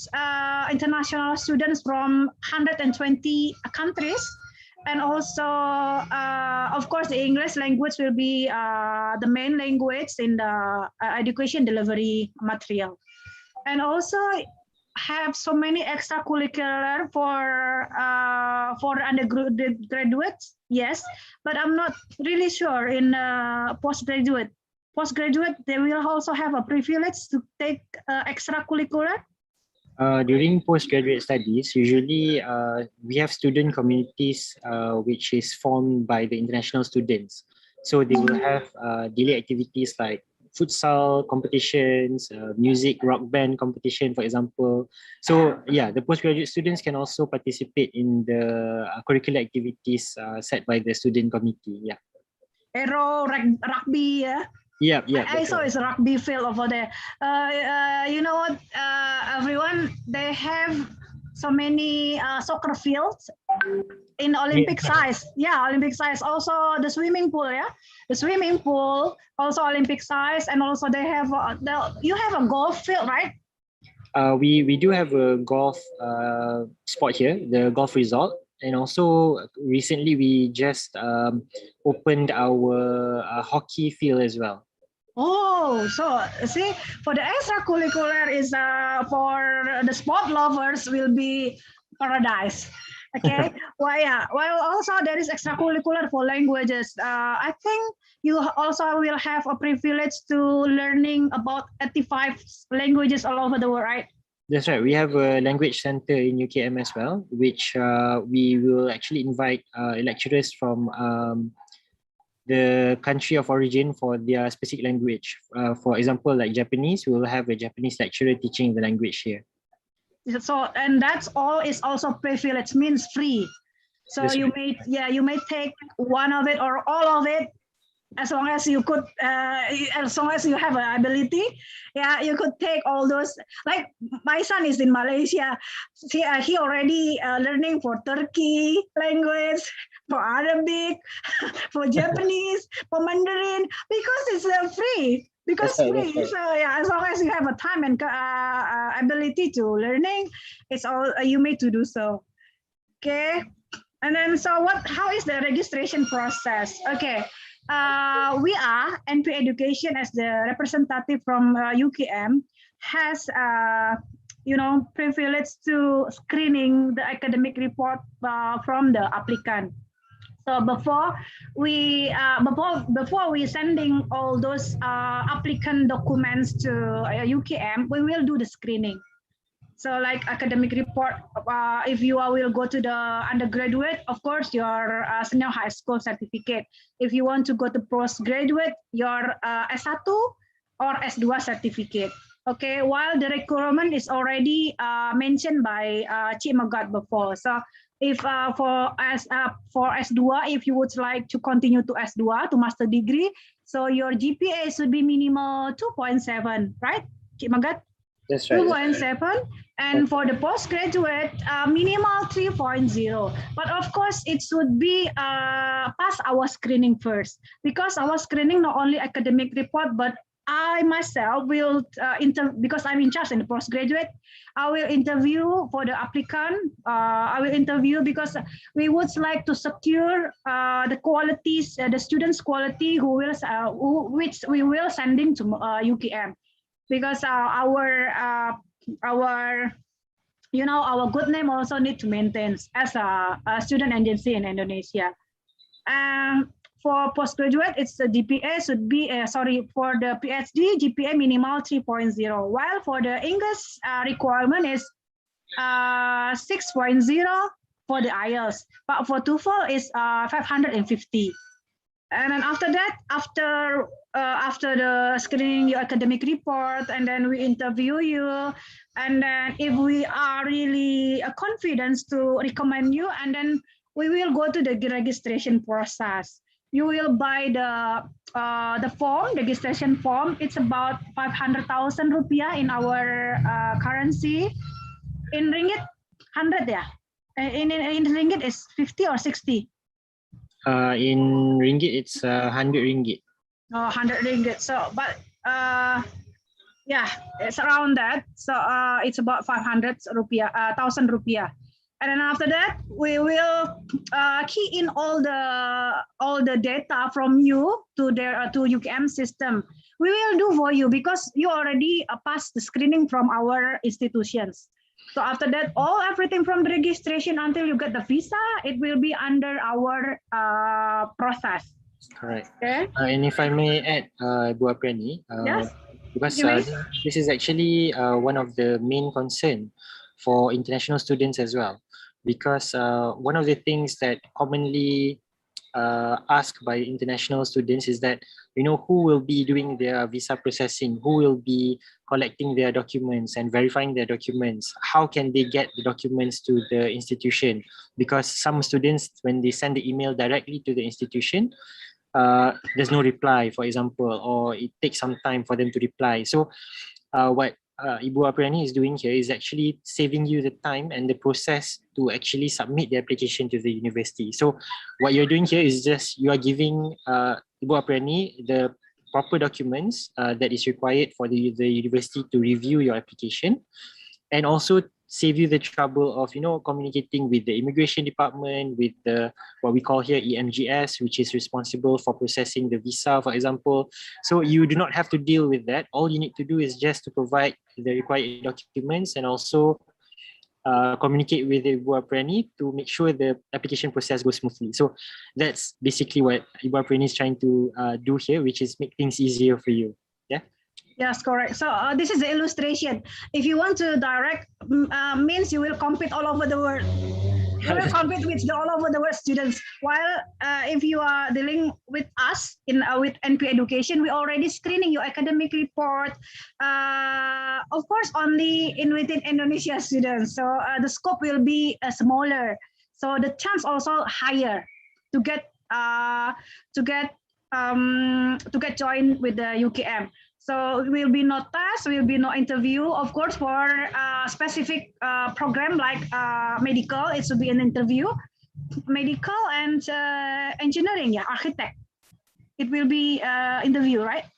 international students from 120 countries. And also, of course, the English language will be the main language in the education delivery material. And also have so many extracurricular for undergraduates, yes, but I'm not really sure in postgraduate. Postgraduate, they will also have a privilege to take extracurricular. During postgraduate studies, usually we have student communities which is formed by the international students. So they will have daily activities like futsal competitions, music, rock band competition, for example. So yeah, the postgraduate students can also participate in the curricular activities set by the student committee. Yeah. Aero, rugby, yeah. Yeah. I saw it's a rugby field over there. You know what? Everyone, they have so many soccer fields in Olympic size. Yeah, Olympic size. Also the swimming pool. Yeah, the swimming pool also Olympic size, and also they have you have a golf field, right? We do have a golf spot here, the golf resort. And also recently we just opened our hockey field as well. Oh, so see, for the extracurricular is for the sport lovers will be paradise. Okay. Well, also there is extracurricular for languages. I think you also will have a privilege to learning about 85 languages all over the world, right? That's right. We have a language center in UKM as well, which we will actually invite lecturers from the country of origin for their specific language. For example, like Japanese, we will have a Japanese lecturer teaching the language here. So, and that's all is also privilege, means free. So That's you right. you may take one of it or all of it, as long as you could, as long as you have an ability. Yeah, you could take all those. Like my son is in Malaysia. See, he already learning for Turkey language, for Arabic, for Japanese, for Mandarin, because it's free. Because That's right, free. that's So yeah, as long as you have a time and ability to learning, it's all you made to do so. Okay. And then, so how is the registration process? Okay. We are NP Education as the representative from UKM has privilege to screening the academic report from the applicant. So before we sending all those applicant documents to UKM, we will do the screening. So like academic report, if you will go to the undergraduate, of course, your senior high school certificate. If you want to go to postgraduate, your S1 or S2 certificate. Okay, while the requirement is already mentioned by Cik Megat before. So if for S2, if you would like to continue to S2, to master degree, so your GPA should be minimal 2.7, right, Cik Megat? That's right. 2.7, and for the postgraduate, minimal 3.0. But of course, it should be pass our screening first, because our screening not only academic report, but I myself will because I'm in charge in the postgraduate, I will interview for the applicant. I will interview because we would like to secure the qualities, the students' quality which we will sending to UKM. Because our good name also need to maintain as a student agency in Indonesia. For postgraduate, it's the GPA should be for the PhD GPA minimal 3.0, while for the English requirement is 6.0 for the IELTS, but for TOEFL is 550. And then after that, after the screening your academic report, and then we interview you, and then if we are really confident to recommend you, and then we will go to the registration process. You will buy the form, the registration form. It's about 500,000 rupiah in our currency. In ringgit, 100 yeah. In ringgit, it's 50 or 60? In ringgit, it's 100 ringgit. Oh, 100 ringgit. So, but yeah, it's around that. So it's about 500 rupiah, 1,000 rupiah. And then after that, we will key in all the data from you to their to UKM system. We will do for you because you already passed the screening from our institutions. So after that, everything from the registration until you get the visa, it will be under our process. Correct. Okay. And if I may add, Bu Apriani, Yes. because this is actually one of the main concern for international students as well, because one of the things that commonly asked by international students is that, who will be doing their visa processing, who will be collecting their documents and verifying their documents, how can they get the documents to the institution, because some students, when they send the email directly to the institution, there's no reply, for example, or it takes some time for them to reply. So what Ibu Apriani is doing here is actually saving you the time and the process to actually submit the application to the university. So what you're doing here is just you are giving Ibu Apriani the proper documents that is required for the university to review your application, and also save you the trouble of communicating with the immigration department, with the what we call here EMGS, which is responsible for processing the visa, for example. So you do not have to deal with that. All you need to do is just to provide the required documents and also communicate with Ibu Apriani to make sure the application process goes smoothly. So that's basically what Ibu Apriani is trying to do here, which is make things easier for you. Yeah. Yes, correct. So this is the illustration. If you want to direct, means you will compete all over the world. You will compete with all over the world students. While if you are dealing with us with NP Education, we already screening your academic report. Of course, only within Indonesia students. So the scope will be smaller. So the chance also higher to get joined with the UKM. So it will be no test, will be no interview. Of course, for a specific program like medical, it should be an interview. Medical and engineering, architect. It will be interview, right?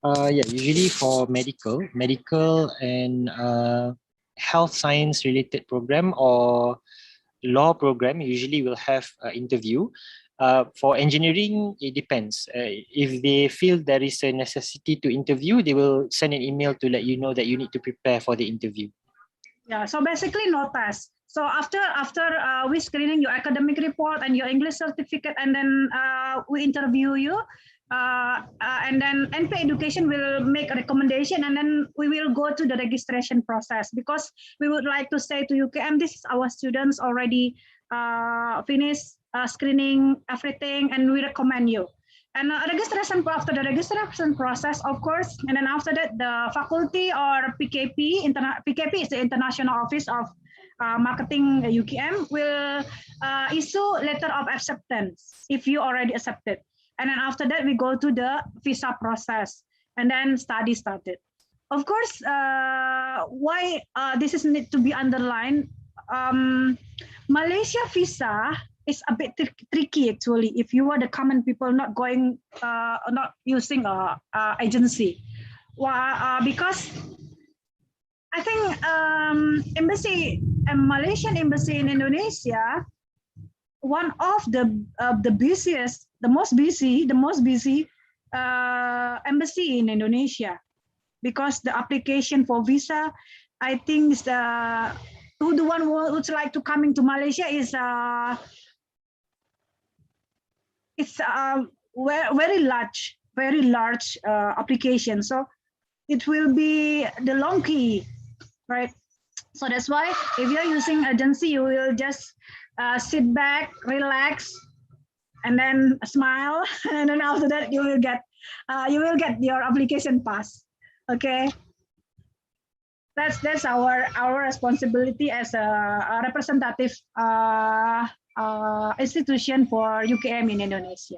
Yeah, usually for medical and health science related program or law program usually will have an interview. For engineering, it depends. If they feel there is a necessity to interview, they will send an email to let you know that you need to prepare for the interview. Yeah, so basically no test. So after we screening your academic report and your English certificate, and then we interview you, and then NP Education will make a recommendation, and then we will go to the registration process, because we would like to say to UKM, this is our students already finished screening everything, and we recommend you. And registration, after the registration process, of course, and then after that, the faculty or PKP, PKP is the International Office of Marketing UKM, will issue letter of acceptance if you already accepted. And then after that, we go to the visa process, and then study started. Of course, why this is need to be underlined, Malaysia visa is a bit tricky actually if you are the common people not going, not using a agency. Because I think Malaysian embassy in Indonesia, one of the busiest, the most busy embassy in Indonesia, because the application for visa, I think is the one who would like to coming to Malaysia is it's a very large application. So it will be the long key, right? So that's why if you're using agency, you will just sit back, relax, and then smile, and then after that you will get your application passed. Okay. That's our responsibility as a representative institution for UKM in Indonesia.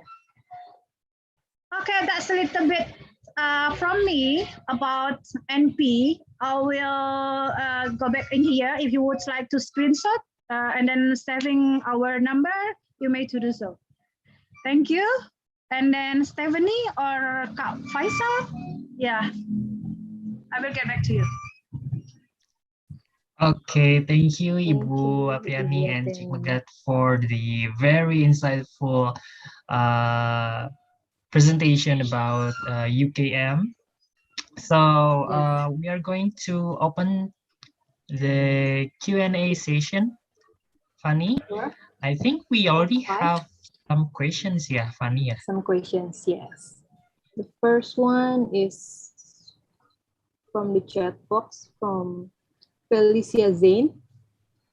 Okay, that's a little bit from me about NP. I will go back in here. If you would like to screenshot, and then saving our number, you may to do so. Thank you. And then Stephanie or Kak Faisal, yeah, I will get back to you. Okay, thank you, Thank Ibu you, Apriani Ibu and Cik Apriani. Megat for the very insightful presentation about UKM. So we are going to open the Q&A session. Fanny, Sure. I think we already Fine. have some questions here, Fanny. Some questions, yes. The first one is from the chat box from Felicia Zain.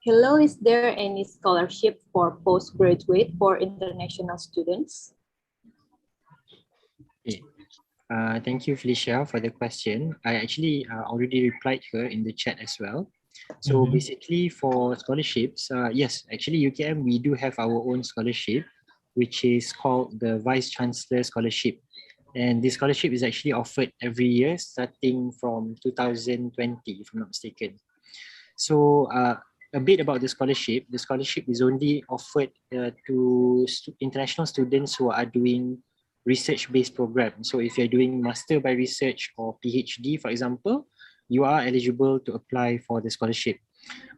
Hello, is there any scholarship for postgraduate for international students? Okay. Thank you, Felicia, for the question. I actually already replied her in the chat as well. So basically for scholarships, yes, actually UKM, we do have our own scholarship, which is called the Vice Chancellor Scholarship. And this scholarship is actually offered every year starting from 2020, if I'm not mistaken. So a bit about the scholarship is only offered to international students who are doing research-based program. So if you're doing master by research or PhD, for example, you are eligible to apply for the scholarship.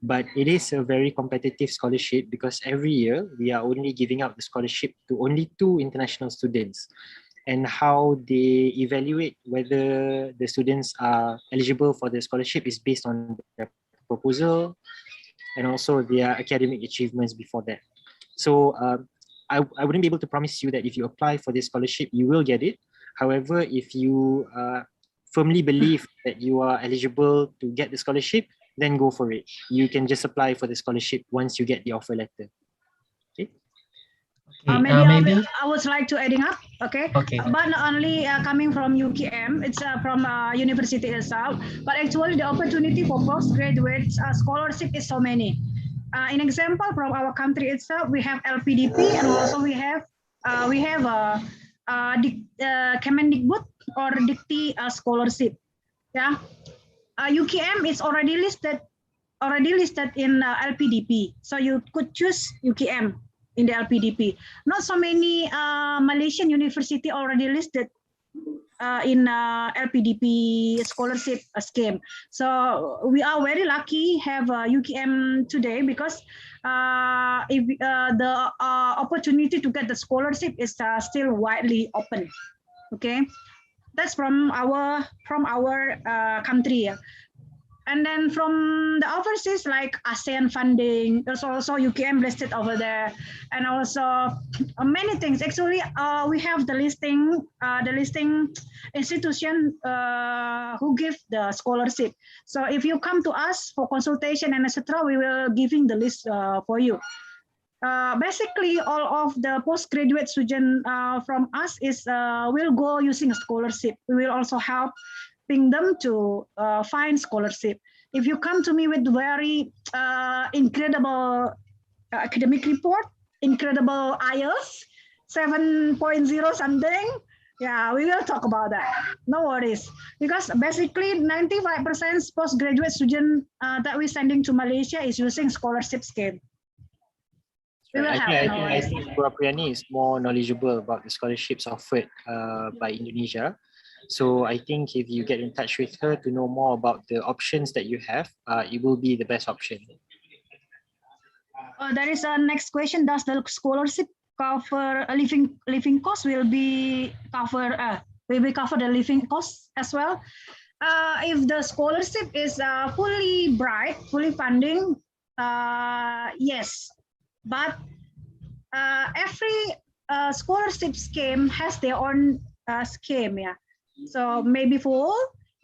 But it is a very competitive scholarship because every year we are only giving out the scholarship to only 2 international students. And how they evaluate whether the students are eligible for the scholarship is based on their proposal and also their academic achievements before that. So I wouldn't be able to promise you that if you apply for this scholarship, you will get it. However, if you firmly believe that you are eligible to get the scholarship, then go for it. You can just apply for the scholarship once you get the offer letter. Okay. Maybe I would like to adding up, okay? Okay. But not only coming from UKM, it's from university itself, but actually the opportunity for postgraduate scholarship is so many. In example, from our country itself, we have LPDP and also we have Kemendikbud or Dikti scholarship. Yeah, UKM is already listed in LPDP, so you could choose UKM in the LPDP. Not so many Malaysian university already listed in LPDP scholarship scheme. So we are very lucky have UKM today because if the opportunity to get the scholarship is still widely open. Okay, that's from our country. And then from the overseas, like ASEAN funding, there's also UKM listed over there, and also many things. Actually, we have the listing institution who give the scholarship. So if you come to us for consultation and etc., we will giving the list for you. Basically, all of the postgraduate student from us is will go using a scholarship. We will also help them to find scholarship. If you come to me with very incredible academic report, incredible IELTS, 7.0 something, yeah, we will talk about that. No worries. Because basically 95% postgraduate student that we're sending to Malaysia is using scholarship scheme. I think Bu Apriani is more knowledgeable about the scholarships offered by Indonesia. So I think if you get in touch with her to know more about the options that you have, it will be the best option. There is a next question. Does the scholarship cover a living cost? Will be cover the living costs as well? If the scholarship is fully funding, yes. But every scholarship scheme has their own scheme, yeah. So maybe full,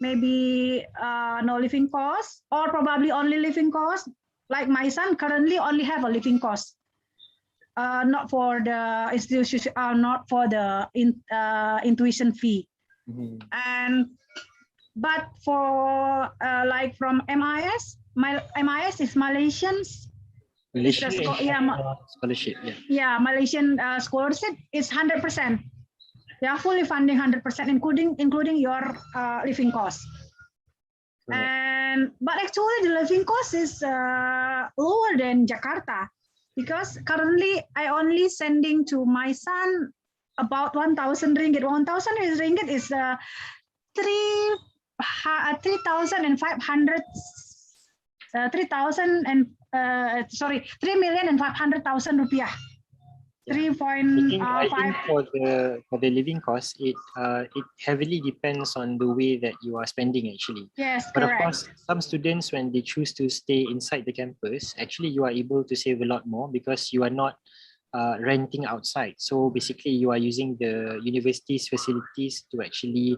maybe no living cost, or probably only living cost. Like my son currently only have a living cost, not for the institution, not for the tuition fee. But for like from MIS, MIS is Malaysian's. Scholarship, yeah. Yeah, Malaysian scholarship is 100%. They are fully funding 100%, including your living cost. But actually, the living cost is lower than Jakarta, because currently I only sending to my son about 1,000 ringgit. 1,000 ringgit is 3,500. 3,500,000 rupiah. Yeah. 3.5. I think for the living cost, it heavily depends on the way that you are spending actually. Yes, But correct. of course, some students, when they choose to stay inside the campus, actually you are able to save a lot more because you are not renting outside. So basically, you are using the university's facilities to actually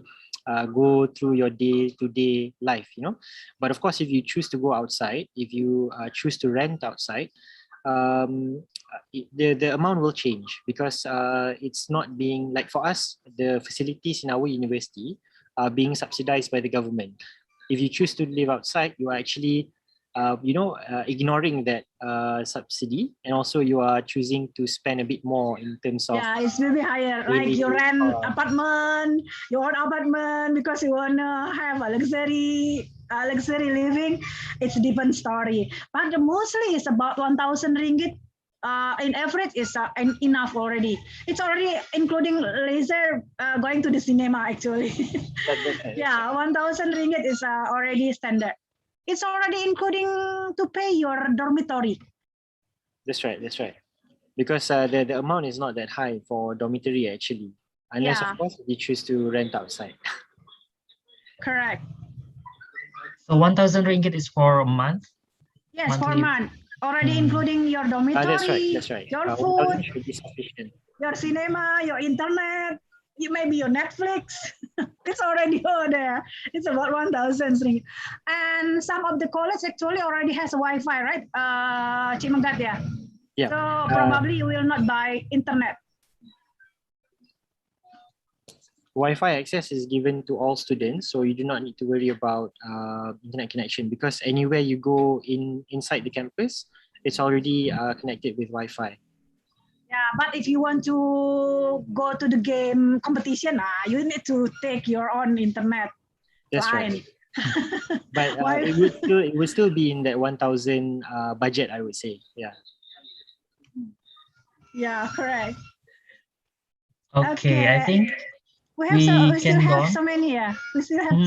go through your day-to-day life, you know. But of course, if you choose to go outside, if you choose to rent outside, the amount will change because it's not being like for us, the facilities in our university are being subsidized by the government. If you choose to live outside, you are actually ignoring that subsidy, and also you are choosing to spend a bit more in terms of Yeah, it's maybe higher. Like you rent apartment, your own apartment because you wanna have a luxury living. It's a different story. But mostly it's about 1,000 ringgit. In average is enough already. It's already including leisure going to the cinema actually. Yeah, 1,000 ringgit is already standard. It's already including to pay your dormitory. That's right. That's right. Because the amount is not that high for dormitory actually, unless Yeah. of course you choose to rent outside. Correct. So 1,000 ringgit is for a month? Yes, for a Monthly. month. Already including your dormitory, That's right. That's right. your 1,000 food, should be sufficient. your cinema, your internet, maybe your Netflix. It's already over there. It's about 1,000 ringgit. And some of the college actually already has a Wi-Fi, right? Cik Megat, yeah. Yeah. So probably you will not buy internet. Wi-Fi access is given to all students, so you do not need to worry about internet connection because anywhere you go inside the campus, it's already connected with Wi-Fi. Yeah, but if you want to go to the game competition, you need to take your own internet That's line. right. But it would still be in that 1,000 budget, I would say. Yeah. Yeah, correct. Okay, I think we we still can go have on. so many. Yeah, we still have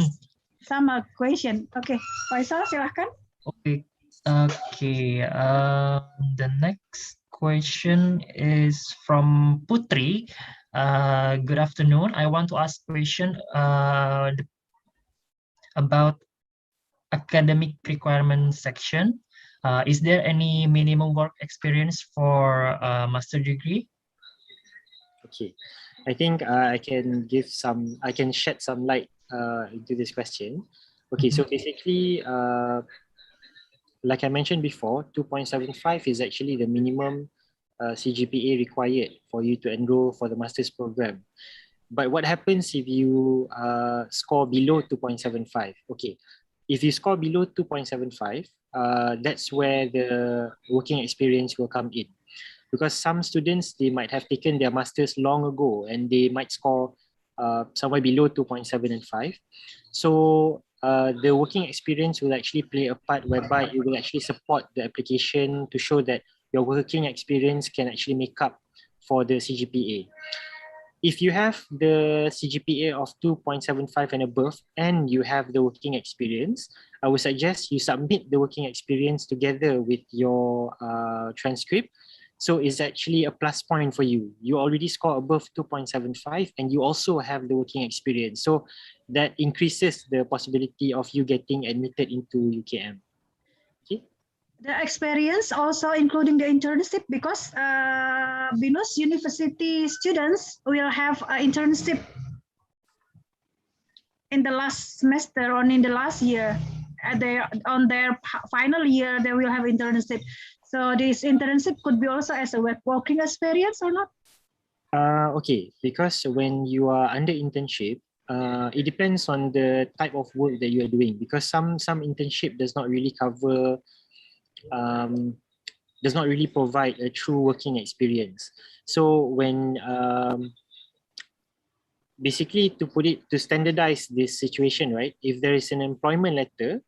some question. Okay, Faisal, silahkan. Okay. Okay. The next question is from Putri. Good afternoon. I want to ask question about academic requirement section. Is there any minimum work experience for master degree? Okay, I think I can shed some light into this question. Okay, so basically, like I mentioned before, 2.75 is actually the minimum CGPA required for you to enroll for the master's program. But what happens if you score below 2.75? Okay, if you score below 2.75, that's where the working experience will come in. Because some students, they might have taken their masters long ago and they might score somewhere below 2.75. So the working experience will actually play a part whereby it will actually support the application to show that your working experience can actually make up for the CGPA. If you have the CGPA of 2.75 and above and you have the working experience, I would suggest you submit the working experience together with your transcript. So it's actually a plus point for you. You already score above 2.75 and you also have the working experience. So that increases the possibility of you getting admitted into UKM. Okay. The experience also including the internship because BINUS University students will have an internship in the last semester or in the last year. On their final year, they will have internship. So this internship could be also as a working experience or not? Okay, because when you are under internship, it depends on the type of work that you are doing. Because some internship does not really cover, does not really provide a true working experience. So when basically to standardize this situation, right? If there is an employment letter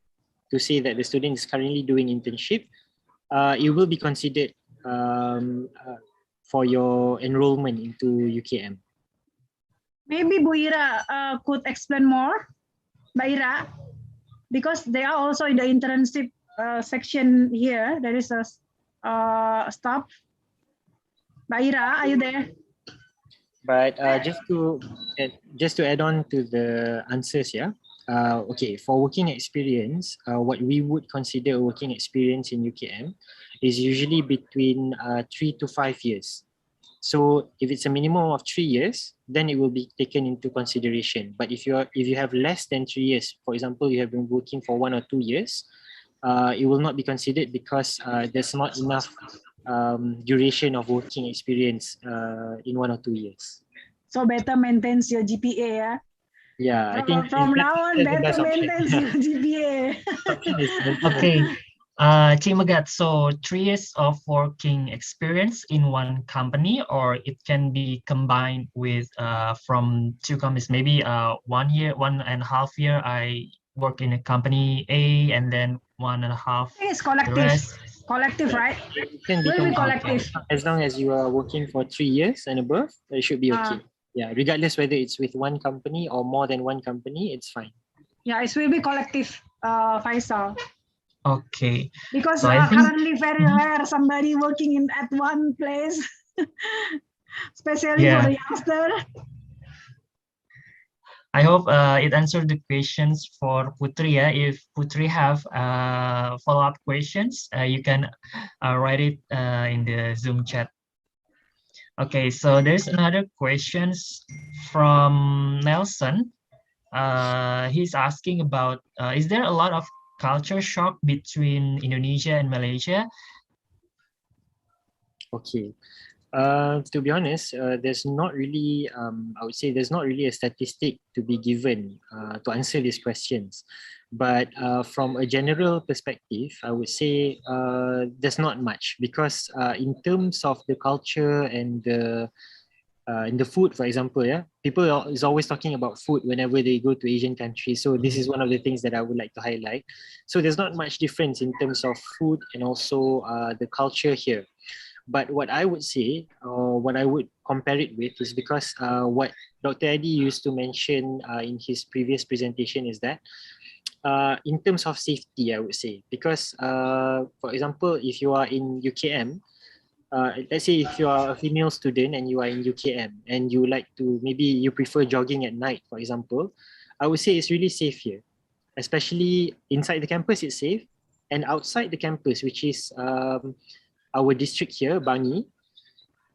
to say that the student is currently doing internship, it will be considered for your enrollment into UKM. Maybe Bu Ira could explain more, Mbak Ira, because they are also in the internship section here. There is a staff. Mbak Ira, are you there? But just to add on to the answers, yeah. Okay, for working experience, what we would consider a working experience in UKM is usually between 3 to 5 years. So if it's a minimum of 3 years, then it will be taken into consideration. But if you have less than 3 years, for example, you have been working for 1 or 2 years, it will not be considered because there's not enough duration of working experience in 1 or 2 years. So better maintain your GPA, yeah? Yeah, I think from now on, that's the best better option. maintain your GPA. Okay. Team Magat, so 3 years of working experience in one company, or it can be combined with from 2 companies, maybe 1 year, 1.5 year, I work in a company A, and then 1.5 It's the collective, rest. collective, right? It can be Will be combined. collective. As long as you are working for 3 years and above, it should be okay. Yeah, regardless whether it's with one company or more than one company, it's fine. Yeah, it will be collective, Faisal. Okay. Because So I think currently very rare somebody working at one place, especially for Yeah. the youngster. I hope it answered the questions for Putri. Yeah? If Putri have follow-up questions, you can write it in the Zoom chat. Okay, so there's another questions from Nelson. He's asking about, is there a lot of culture shock between Indonesia and Malaysia? Okay. To be honest, there's not really, I would say there's not really a statistic to be given to answer these questions. But from a general perspective, I would say there's not much because in terms of the culture and the food, for example, yeah, people is always talking about food whenever they go to Asian countries. So this is one of the things that I would like to highlight. So there's not much difference in terms of food and also the culture here. But what I would say, or what I would compare it with, is because what Dr. Adi used to mention in his previous presentation is that in terms of safety, I would say, because for example, if you are in UKM, let's say if you are a female student and you are in UKM and you like to, maybe you prefer jogging at night, for example, I would say it's really safe here, especially inside the campus, it's safe, and outside the campus, which is our district here, Bangi,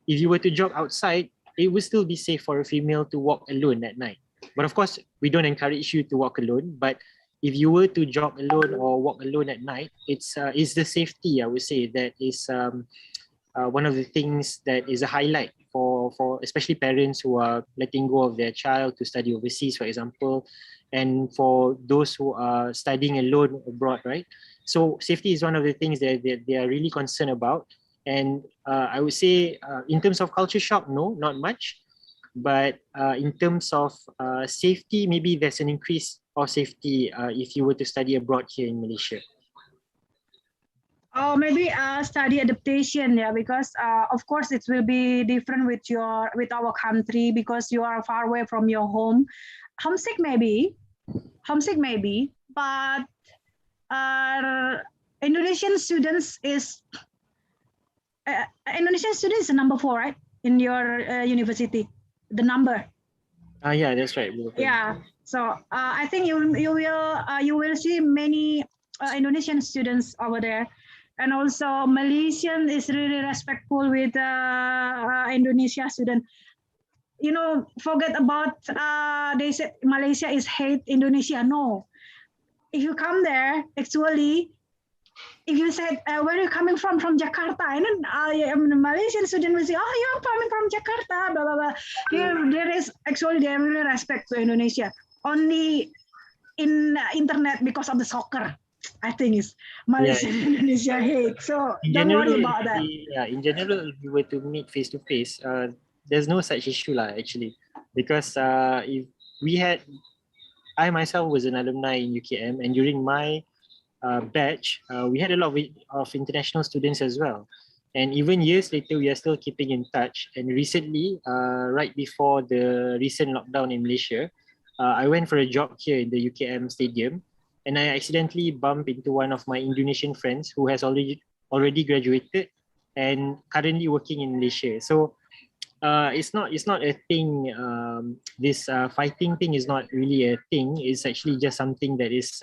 if you were to jog outside, it would still be safe for a female to walk alone at night. But of course, we don't encourage you to walk alone. But if you were to jog alone or walk alone at night, it's the safety, I would say, that is one of the things that is a highlight for especially parents who are letting go of their child to study overseas, for example, and for those who are studying alone abroad, right? So safety is one of the things that they are really concerned about. And I would say in terms of culture shock, no, not much. But in terms of safety, maybe there's an increase of safety if you were to study abroad here in Malaysia. Or maybe study adaptation, yeah, because of course it will be different with our country because you are far away from your home. Homesick maybe, but Indonesian students is number 4, right, in your university, the number. Yeah, that's right. Yeah, so I think you will see many Indonesian students over there. And also Malaysian is really respectful with Indonesia student. You know, forget about they said Malaysia is hate Indonesia. No, if you come there, actually, if you said where are you coming from Jakarta, and then I am a Malaysian student will say, oh, you're coming from Jakarta, blah blah blah. There is actually they really respect to Indonesia. Only in internet because of the soccer. I think it's Malaysia and Indonesia hate. So don't worry about that. Yeah, in general, if you were to meet face to face, there's no such issue actually, because if I myself was an alumni in UKM, and during my batch, we had a lot of international students as well. And even years later, we are still keeping in touch. And recently, right before the recent lockdown in Malaysia, I went for a job here in the UKM stadium, and I accidentally bumped into one of my Indonesian friends who has already graduated and currently working in Malaysia. So it's not a thing. This fighting thing is not really a thing. It's actually just something that is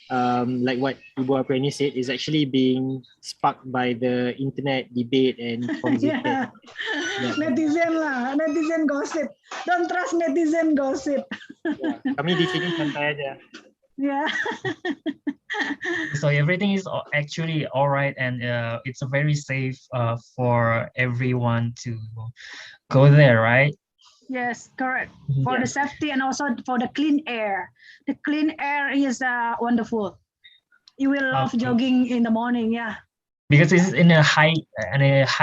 like what Ibu Apreni said, is actually being sparked by the internet debate and conversation. Yeah. Netizen gossip. Don't trust netizen gossip. Kami di sini santai aja. Yeah. So everything is actually all right, and it's very safe for everyone to go there, right? Yes, correct. For the safety and also for the clean air. The clean air is wonderful. You will love jogging in the morning, yeah. Because it's in a high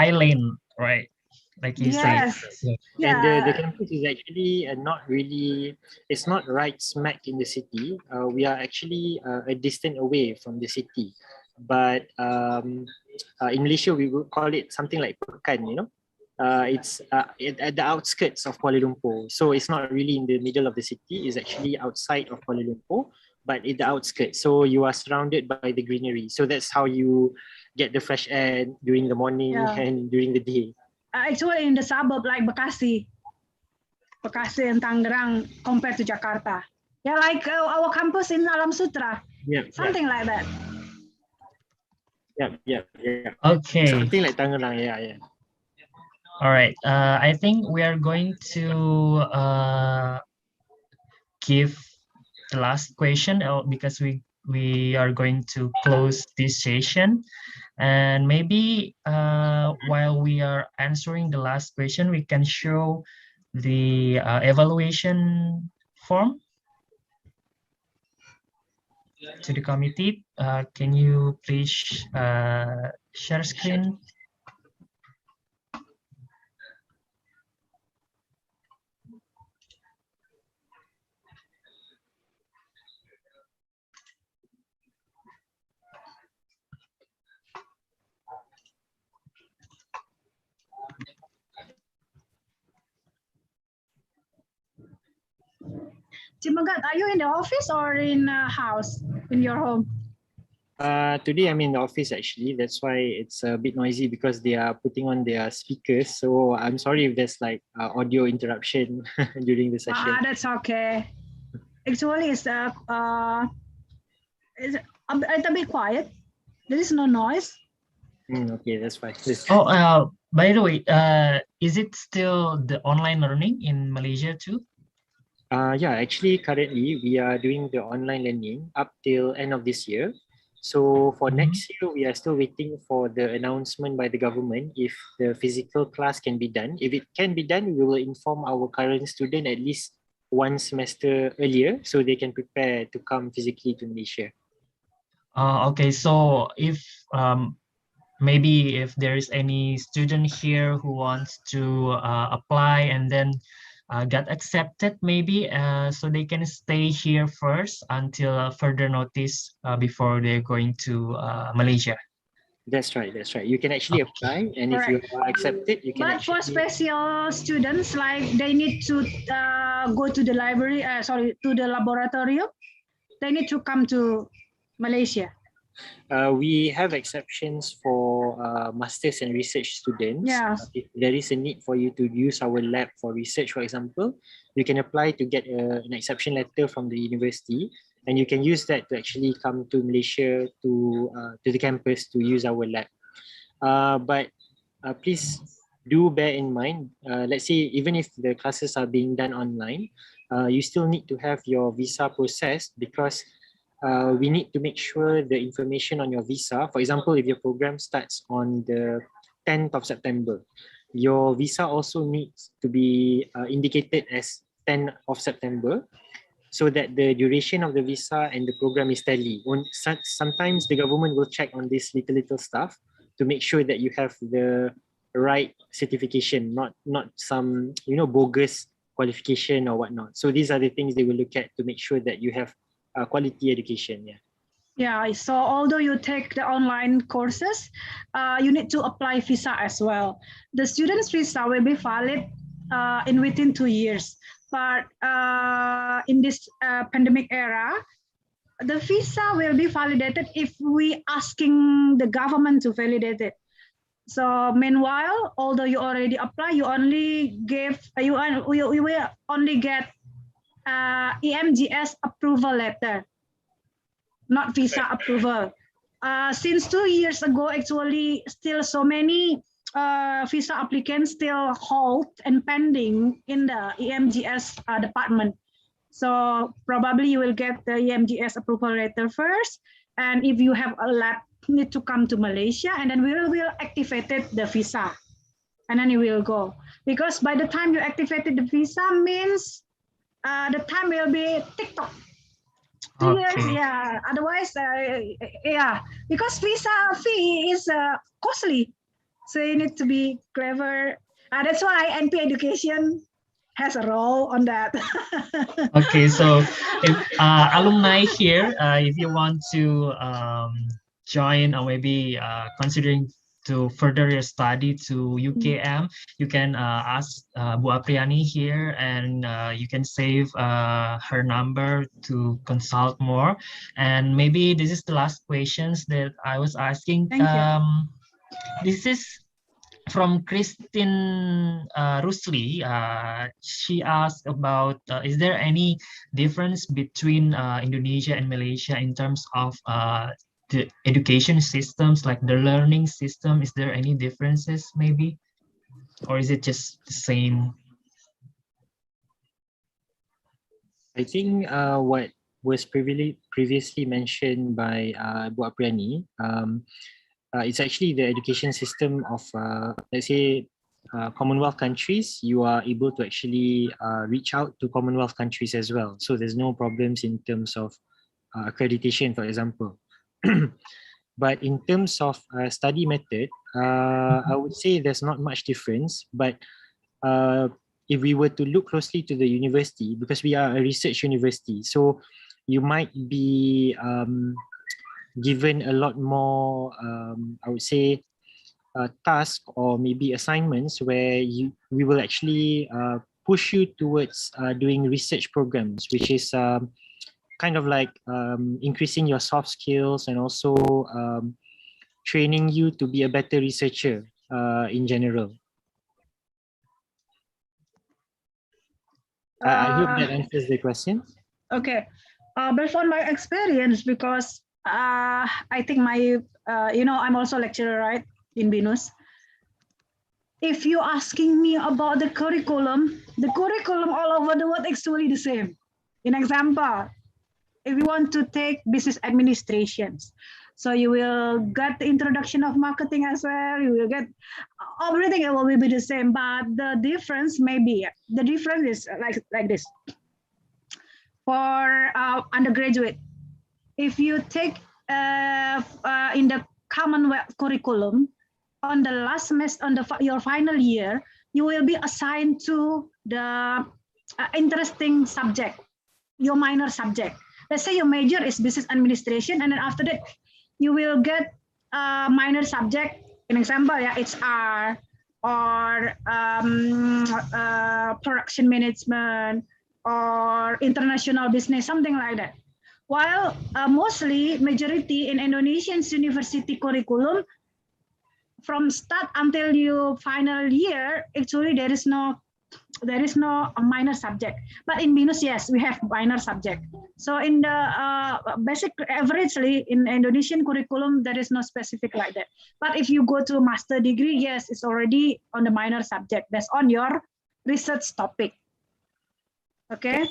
lane, right? Like you Yes. say. And the campus is actually not really, it's not right smack in the city. We are actually a distance away from the city. But in Malaysia, we would call it something like pekan, you know. It's at the outskirts of Kuala Lumpur. So it's not really in the middle of the city. It's actually outside of Kuala Lumpur, but in the outskirts. So you are surrounded by the greenery. So that's how you get the fresh air during the morning and during the day. Actually in the suburb like Bekasi and Tangerang compared to Jakarta. Yeah, like our campus in Alam Sutra. Something like that. Yeah. Okay. Something like Tangerang, yeah. All right. I think we are going to give the last question because we are going to close this session. And maybe while we are answering the last question, we can show the evaluation form to the committee. Can you please share screen? Cimagat, are you in the office or in a house, in your home? Today I'm in the office actually. That's why it's a bit noisy because they are putting on their speakers. So I'm sorry if there's like audio interruption during the session. That's okay. Actually, it's a little bit quiet. There is no noise. Okay, that's fine. Oh, by the way, is it still the online learning in Malaysia too? Yeah, actually currently we are doing the online learning up till end of this year. So for next year, we are still waiting for the announcement by the government if the physical class can be done. If it can be done, we will inform our current student at least one semester earlier so they can prepare to come physically to Malaysia. Okay, so if maybe if there is any student here who wants to apply and then got accepted, maybe so they can stay here first until further notice before they're going to Malaysia. That's right. You can actually apply, and if you are accepted, you can. But for special students, like they need to go to the library, to the laboratorium, they need to come to Malaysia. We have exceptions for masters and research students. If there is a need for you to use our lab for research, for example, you can apply to get an exception letter from the university, and you can use that to actually come to Malaysia to the campus to use our lab. But please do bear in mind, let's say even if the classes are being done online, you still need to have your visa processed because we need to make sure the information on your visa, for example, if your program starts on the 10th of September, your visa also needs to be indicated as 10th of September so that the duration of the visa and the program is tally. Sometimes the government will check on this little stuff to make sure that you have the right certification, not some bogus qualification or whatnot. So these are the things they will look at to make sure that you have quality education. Yeah. Yeah, so although you take the online courses, you need to apply visa as well. The student's visa will be valid in within 2 years. But in this pandemic era, the visa will be validated if we asking the government to validate it. So meanwhile, although you already apply, you only give you will only get EMGS approval letter, not visa approval. Since 2 years ago, actually, still so many visa applicants still hold and pending in the EMGS department. So probably you will get the EMGS approval letter first. And if you have a lab, need to come to Malaysia, and then we will activate the visa. And then you will go. Because by the time you activated the visa means the time will be TikTok. 2 years, yeah. Otherwise, yeah, because visa fee is costly, so you need to be clever. That's why NP education has a role on that. Okay, so if alumni here, if you want to join or maybe considering to further your study to UKM, you can ask Bu Apriani here, and you can save her number to consult more. And maybe this is the last questions that I was asking. Thank you. This is from Christine Rusli. She asked about, is there any difference between Indonesia and Malaysia in terms of the education systems, like the learning system? Is there any differences maybe? Or is it just the same? I think what was previously mentioned by Bu Apriani, it's actually the education system of, let's say, Commonwealth countries. You are able to actually reach out to Commonwealth countries as well. So there's no problems in terms of accreditation, for example. But in terms of study method, I would say there's not much difference. But if we were to look closely to the university, because we are a research university, so you might be given a lot more, I would say, tasks or maybe assignments where we will actually push you towards doing research programs, which is kind of like increasing your soft skills and also training you to be a better researcher in general. I hope that answers the question. Okay, based on my experience, because I think my, I'm also lecturer, right, in BINUS. If you're asking me about the curriculum all over the world is actually the same. In example, if you want to take business administrations, so you will get the introduction of marketing as well. You will get everything. It will be the same, but the difference is like this. For undergraduate, if you take in the Commonwealth curriculum, on the last semester, on your final year, you will be assigned to the interesting subject, your minor subject. Let's say your major is business administration, and then after that, you will get a minor subject. An example, yeah, HR or production management or international business, something like that. While mostly majority in Indonesian's university curriculum, from start until your final year, actually there is no a minor subject. But in BINUS, yes, we have minor subject. So in the basic averagely in Indonesian curriculum, there is no specific like that. But if you go to a master degree, yes, it's already on the minor subject based on your research topic. Okay.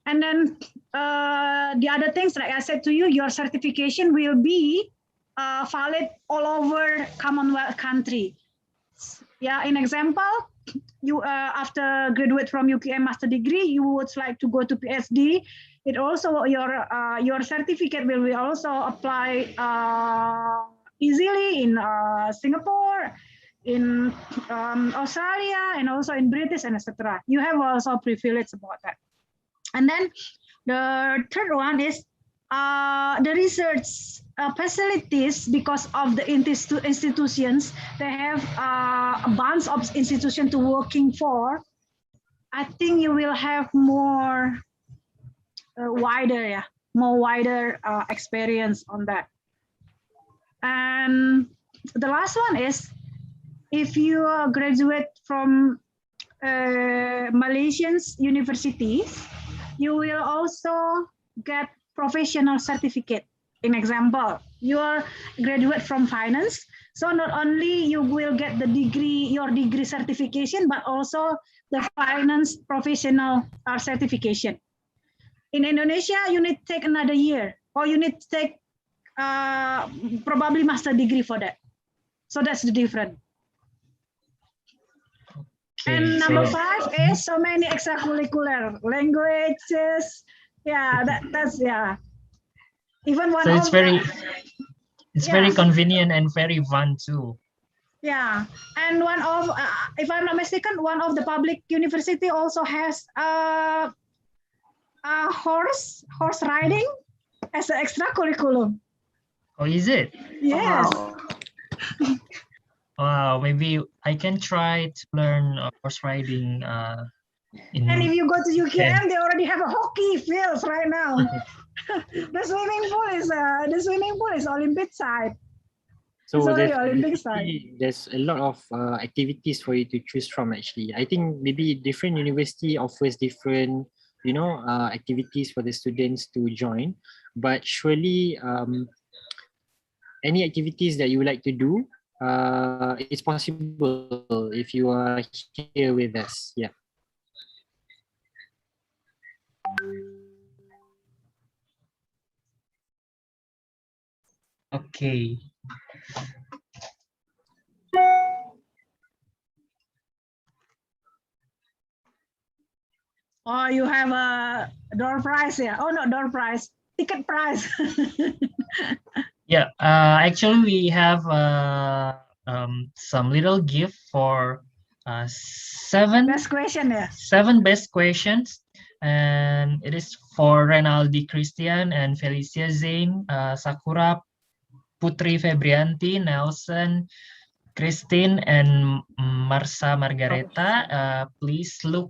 And then the other things, like I said to you, your certification will be valid all over Commonwealth country. Yeah, in example, you after graduate from UKM master degree, you would like to go to PhD. It also your certificate will be also apply easily in Singapore, in Australia, and also in British, and etc. You have also privilege about that. And then the third one is the research facilities, because of the institutions, they have a bunch of institutions to working for. I think you will have more wider experience on that. And the last one is, if you graduate from Malaysian universities, you will also get professional certificate. In example, you are graduate from finance, so not only you will get the degree, your degree certification, but also the finance professional certification. In Indonesia, you need to take another year, or you need to take probably master degree for that. So that's the difference. Okay, And number 5 is so many extracurricular languages. Yeah, that's yeah. Even one so of it's very convenient and very fun too. Yeah, and one of if I'm not mistaken, one of the public university also has a horse riding as an extra curriculum. Oh, is it? Yes. Wow, maybe I can try to learn horse riding. And if you go to UKM, they already have a hockey fields right now. The swimming pool is Olympic side. So Olympic there's a lot of activities for you to choose from. Actually, I think maybe different university offers different, activities for the students to join. But surely, any activities that you would like to do, it's possible if you are here with us. Yeah. Okay. Oh, you have a door prize, yeah? Oh, not door prize, ticket prize. Yeah, actually we have some little gift for 7 best question, yeah. 7 best questions, and it is for Renaldi Christian and Felicia Zain, Sakura Putri Febrianti, Nelson, Christine, and Marsa Margareta. Please look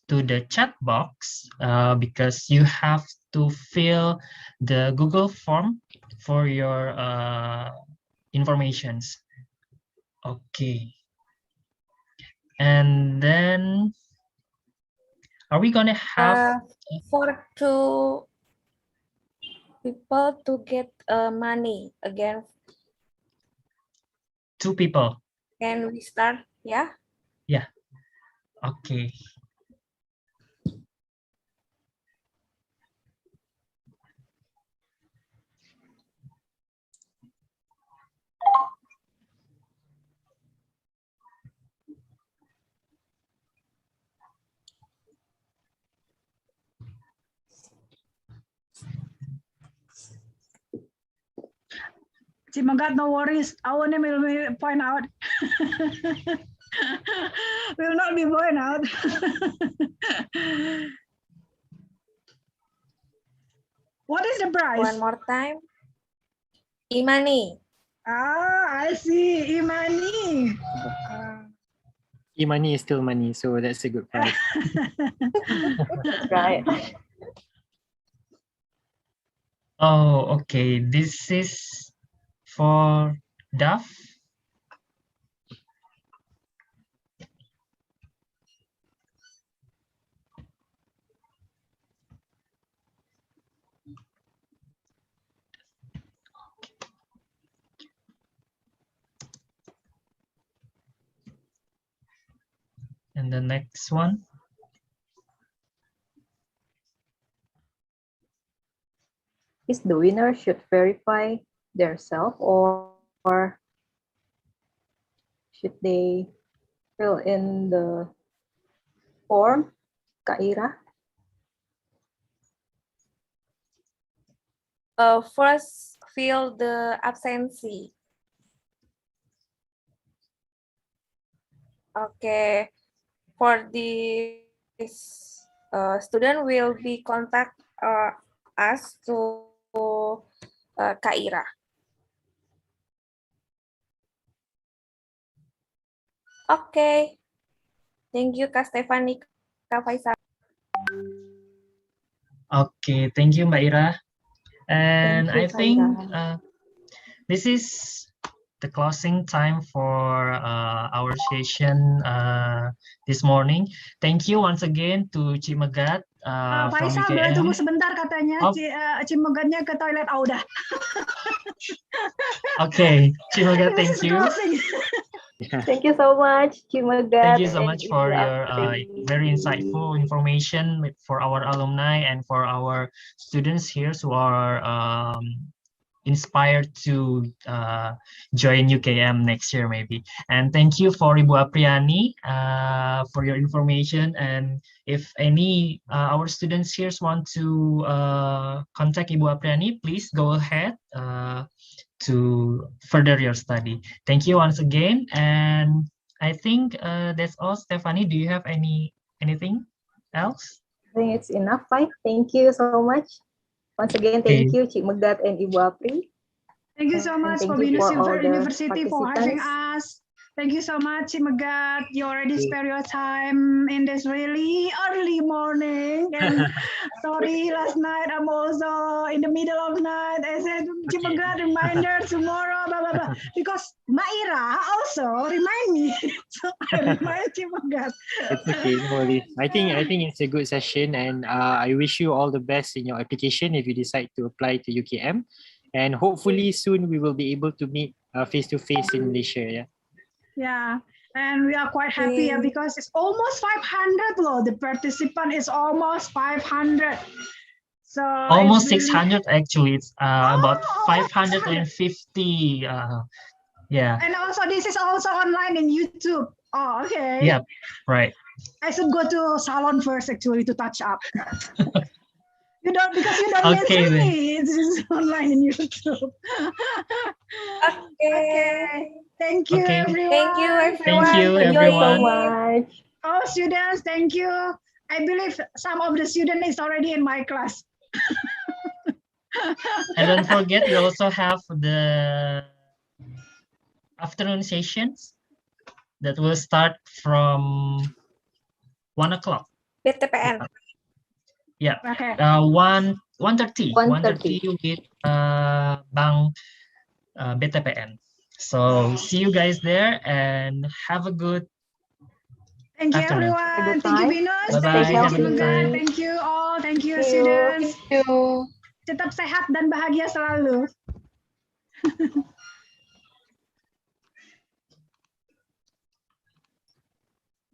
to the chat box because you have to fill the Google form for your informations. Okay. And then are we gonna have for 2 people to get money again? 2 people. Can we start? Yeah. Yeah. Okay. Cimagat, no worries. Our name will be point out. Will not be point out. What is the price? One more time. E-money. Ah, I see. E-money. E-money is still money, so that's a good price. That's right. Oh, okay. This is for Duff. And the next one. Is the winner should verify themselves or should they fill in the form, Kak Ira? First, fill the absentee. Okay. For this student will be contact us to Kak Ira. Oke, thank you Kak Stephanie, Kak Faisal. Okay, thank you, Mbak Ira. And Thank you, I think Faisal. this is the closing time for our session this morning. Thank you once again to Cik Megat from Faisal boleh UKM. tunggu sebentar katanya. Oh. Cik Megatnya ke toilet. Oh, udah. Okay, Cik Megat, This thank is you. closing. Thank you so much, Cimagat. Thank you so much for your very insightful information for our alumni and for our students here who are inspired to join UKM next year maybe. And thank you for Ibu Apriani for your information. And if any our students here want to contact Ibu Apriani, please go ahead to further your study. Thank you once again. And I think that's all. Stephanie, do you have anything else? I think it's enough, Pai. Thank you so much. Once again, thank you, Cik Megat and Ibu Apri. Thank you so much for you Binus for all the University for having participants. us. Thank you so much, Cik Megat. You already spare your time in this really early morning. And sorry, last night I'm also in the middle of night. I said, Cik Megat, reminder tomorrow, blah, blah, blah. Because Maira also remind me. So I remind Cik Megat. It's okay, no worries. I think it's a good session, and I wish you all the best in your application if you decide to apply to UKM, and hopefully soon we will be able to meet face to face in Malaysia. Yeah. Yeah, and we are quite happy because it's almost 500 low. The participant is almost 500. So almost it's 600 actually. It's about 550. Yeah. And also this is also online in YouTube. Oh, okay. Yep. Right. I should go to salon first actually to touch up. Because you don't Okay, mention then. me. It's online in YouTube. Okay. Thank you, Okay. everyone. Thank you, everyone. Thank you, Thank you so everyone. much. Oh, students, thank you. I believe some of the students is already in my class. And don't forget, we also have the afternoon sessions that will start from 1 o'clock. BTPN. Yeah. Okay. 1:30 1:30 with Bang BTPN. So see you guys there and have a good Thank you, afternoon. everyone. Good Thank you, time. Binus. Bye-bye. Thank you, Have a Cik good Megat. time. Thank you all. Thank you, Thank you. students. Thank you. Tetap sehat dan bahagia selalu.